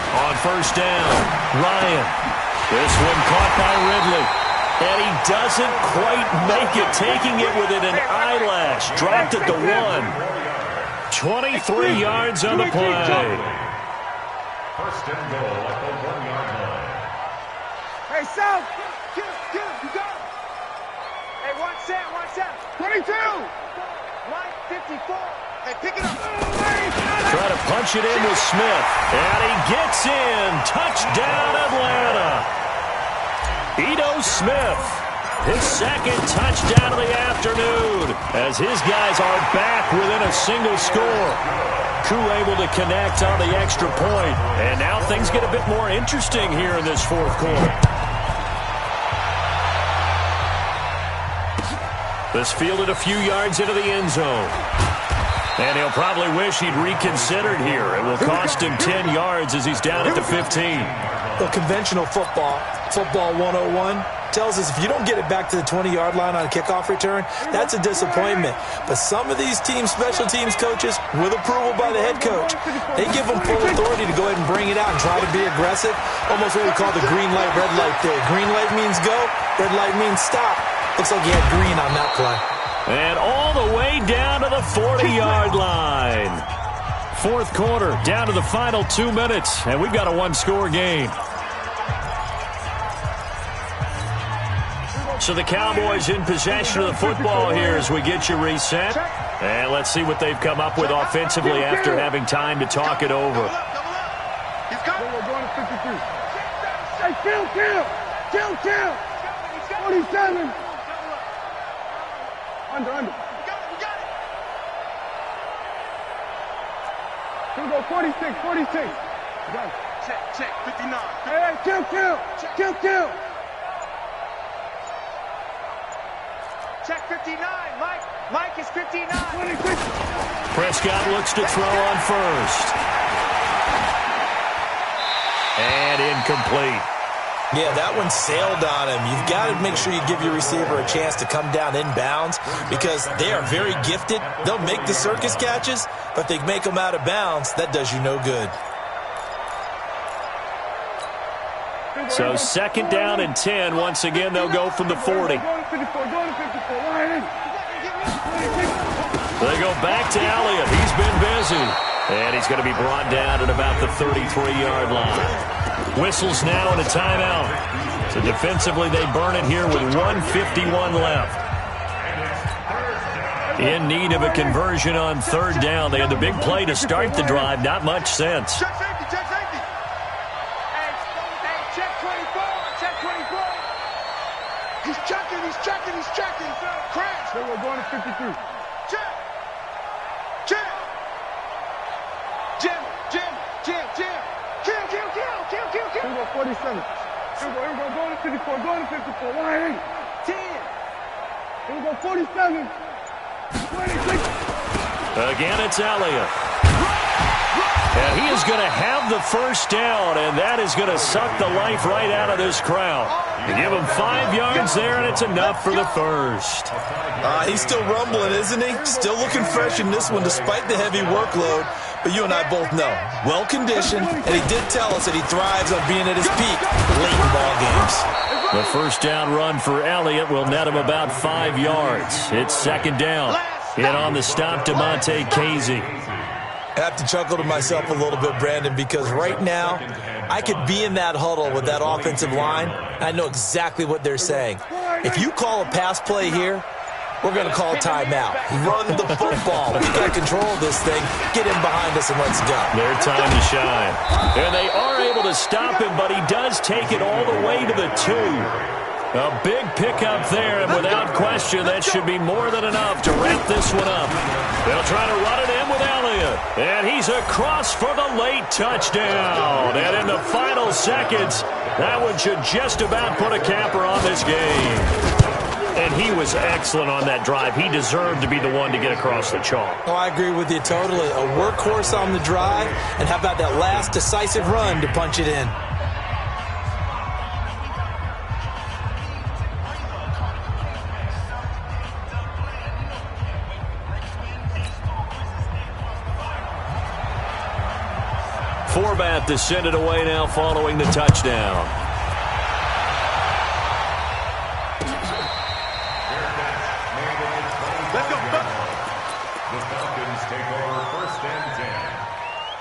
On first down, Ryan. This one caught by Ridley. And he doesn't quite make it, taking it within an eyelash. Dropped at the 1. 23 yards on the play. First and goal at the 1-yard line. Hey, Sam. Get him, you got him. Hey, watch Sam. 22. Mike, 54. Hey, pick it up. Try to punch it in with Smith. And he gets in. Touchdown, Atlanta. Ito Smith, his 2nd touchdown of the afternoon, as his guys are back within a single score. Koo able to connect on the extra point. And now things get a bit more interesting here in this 4th quarter. This fielded a few yards into the end zone. And he'll probably wish he'd reconsidered here. It will cost him 10 yards as he's down at the 15. Well, conventional football 101, tells us if you don't get it back to the 20-yard line on a kickoff return, that's a disappointment. But some of these special teams coaches, with approval by the head coach, they give them full authority to go ahead and bring it out and try to be aggressive. Almost what we call the green light, red light theory. Green light means go, red light means stop. Looks like he had green on that play. And all the way down to the 40-yard line. 4th quarter, down to the final 2 minutes, and we've got a 1-score game. So the Cowboys in possession of the football here as we get you reset. And let's see what they've come up with offensively after having time to talk it over. He's got it. We're going to 53. Hey, kill. 47. Under. We got it. Here we go, 46. Got it. Check, 59. Hey, kill. Check 59, Mike is 59. 26. Prescott looks to throw on first. And incomplete. Yeah, that one sailed on him. You've got to make sure you give your receiver a chance to come down inbounds because they are very gifted. They'll make the circus catches, but they make them out of bounds. That does you no good. So 2nd down and 10. Once again, they'll go from the 40. They go back to Elliott. He's been busy. And he's going to be brought down at about the 33-yard line. Whistles now and a timeout. So defensively, they burn it here with 1:51 left. In need of a conversion on 3rd down. They had the big play to start the drive. Not much sense. Check safety. Hey, check 24. He's checking. Crash. we're going to 53. Jim! Jim! Jim! Jim! Jim! Jim! Kill! Kill! Kill! Kill! Kill! Kill! Here we go, 47. Here we go, going to 54, going to 54. 1-8. 10. Here we go, 47. 26. Again, it's Elliott. And he is going to have the first down, and that is going to suck the life right out of this crowd. They give him 5 yards there, and it's enough for the first. He's still rumbling, isn't he? Still looking fresh in this one despite the heavy workload. But you and I both know, well-conditioned, and he did tell us that he thrives on being at his peak late in ball games. The first down run for Elliott will net him about 5 yards. It's second down. In on the stop, DeMonte Casey. I have to chuckle to myself a little bit, Brandon, because right now I could be in that huddle with that offensive line. I know exactly what they're saying. If you call a pass play here, we're going to call timeout. Run the football. If you got control of this thing, get in behind us and let's go. Their time to shine. And they are able to stop him, but he does take it all the way to the 2. A big pickup there, and without question, that should be more than enough to wrap this one up. They'll try to run it in with Elliott, and he's across for the late touchdown. And in the final seconds, that one should just about put a capper on this game. And he was excellent on that drive. He deserved to be the one to get across the chalk. Oh, I agree with you totally. A workhorse on the drive, and how about that last decisive run to punch it in? Forbath to send it away now following the touchdown. Let's go. The Falcons take over first and 10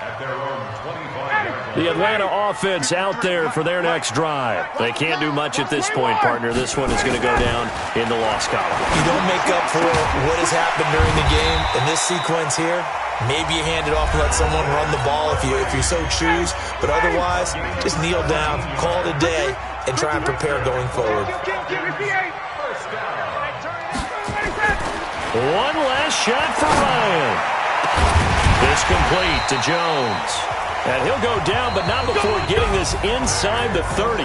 at their own 25-yard line. The Atlanta offense out there for their next drive. They can't do much at this point, partner. This one is going to go down in the loss column. You don't make up for what has happened during the game in this sequence here. Maybe you hand it off and let someone run the ball if you so choose. But otherwise, just kneel down, call it a day, and try and prepare going forward. One last shot for Ryan. It's complete to Jones. And he'll go down, but not before getting this inside the 30.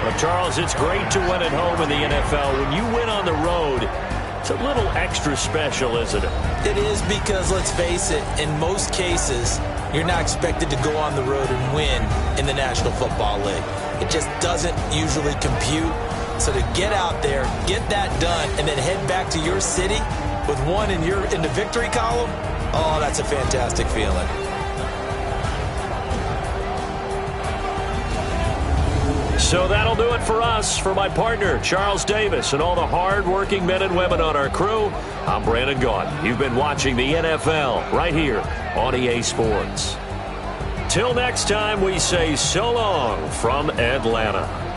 Well, Charles, it's great to win at home in the NFL. When you win on the road, it's a little extra special, isn't it? It is, because, let's face it, in most cases, you're not expected to go on the road and win in the National Football League. It just doesn't usually compute. So to get out there, get that done, and then head back to your city with one in the victory column, oh, that's a fantastic feeling. So that'll do it for us. For my partner, Charles Davis, and all the hard-working men and women on our crew, I'm Brandon Gaudin. You've been watching the NFL right here on EA Sports. Till next time, we say so long from Atlanta.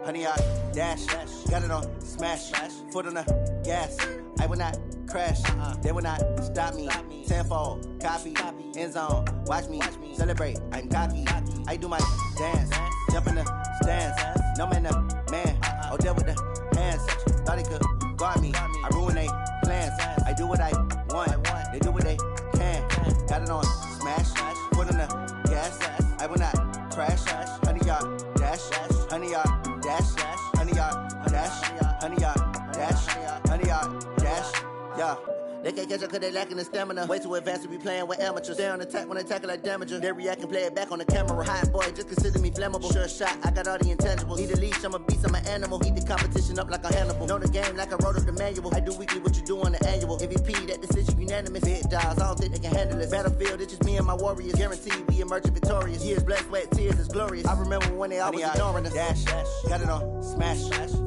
100-yard dash. Got it on smash. Foot on the gas. I will not crash. They will not stop me. Tenfold, copy, end zone. Watch me celebrate. I'm cocky. I do my dance. Jump in the stands. No man, man. Oh, deal with the hands. Thought he could guard me. I ruin they plans. I do what I want. They do what they can. Got it on smash. Foot on the gas. I will not crash. 100-yard dash. 100-yard dash. 100-yard dash. 100-yard dash. 100-yard dash. Yeah. They can't catch up cause they lacking the stamina. Way too advanced to be playing with amateurs. Stay on attack when they tackle like damager. They react and play it back on the camera. Hot boy, just consider me flammable. Sure shot, I got all the intangibles. Need a leash, I'm a beast, I'm an animal. Eat the competition up like a Hannibal. Know the game like I wrote up the manual. I do weekly what you do on the annual. MVP, that decision unanimous. Big dogs, I don't think they can handle this. Battlefield, it's just me and my warriors. Guaranteed we emerging victorious. Years, blood, sweat, tears, it's glorious. I remember when they always ignoring us. Dash, got it on smash.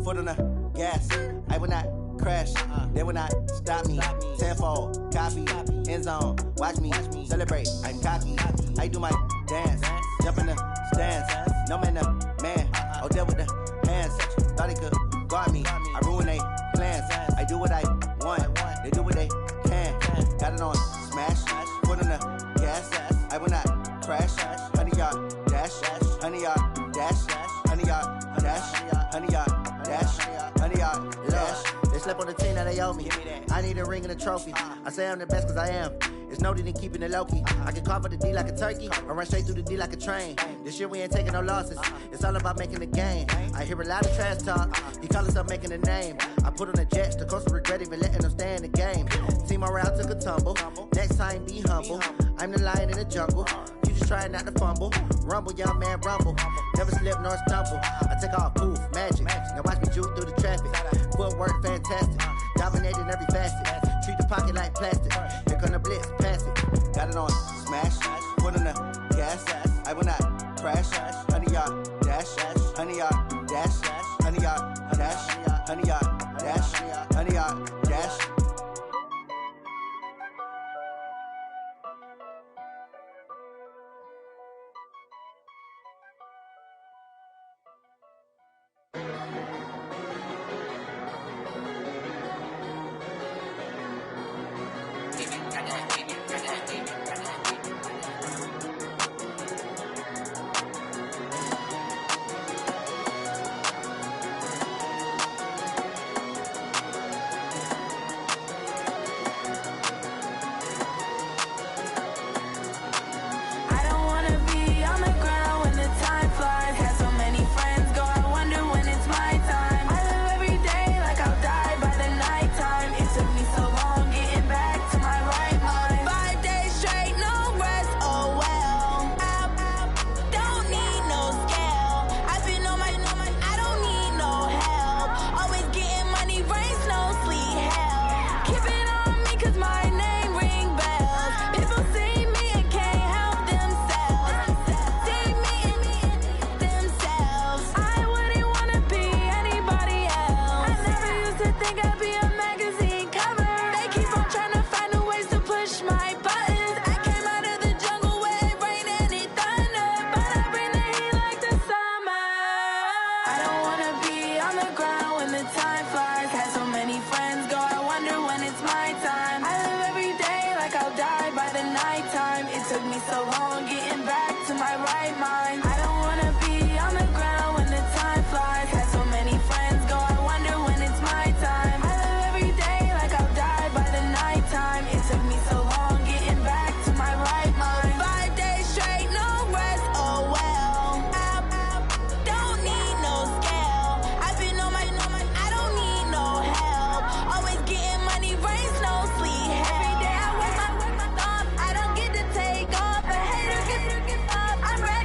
Foot on the gas. I will not crash. They will not stop me. Tenfold, copy, end zone. Watch me celebrate. I'm cocky. I do my dance. Jump in the stands. No man, man. Oh, deal with the hands. Thought he could guard me. I ruin they plans. I do what I want. They do what they can. Got it on smash. Foot on the gas. I will not crash. 100-yard dash. 100-yard dash. 100-yard dash. 100-yard dash. 100-yard dash. They slept on the team that they owe me. I need a ring and a trophy. I say I'm the best cause I am. It's noted in keeping it low-key. I can carve up the D like a turkey or run straight through the D like a train. This year we ain't taking no losses. It's all about making the game. I hear a lot of trash talk. He call himself making a name. I put on the Jets. The coach will regret even letting them stay in the game. Team morale took a tumble. Next time be humble. I'm the lion in the jungle. You just try not to fumble. Rumble, young man, rumble. Never slip nor stumble. I take off, poof, magic. Now watch me juke through the traffic. Footwork fantastic. Dominating every facet. Treat the pocket like plastic. Here come the blitz, pass it. Got it on smash. Foot on the gas. I will not crash. 100-yard dash. 100-yard dash. 100-yard dash. 100-yard dash. 100-yard dash.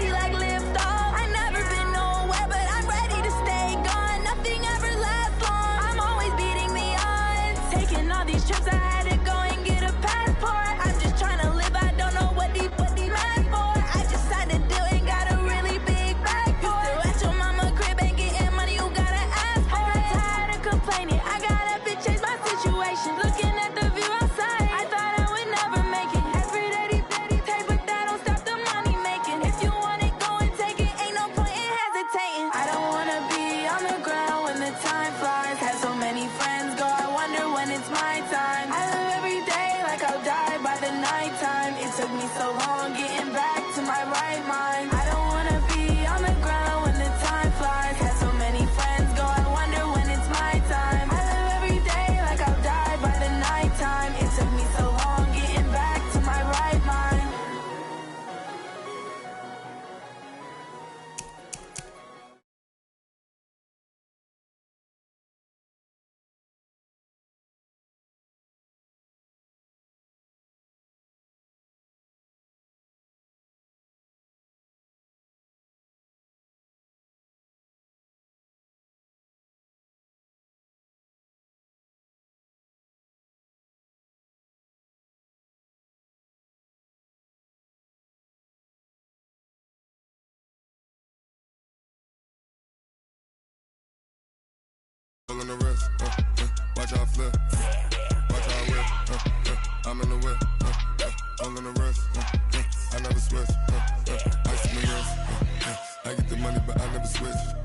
Like live how I flip. Watch how I whip. I'm in the whip. I'm gonna rest. I never switch. Ice in the wrist. I get the money, but I never switch.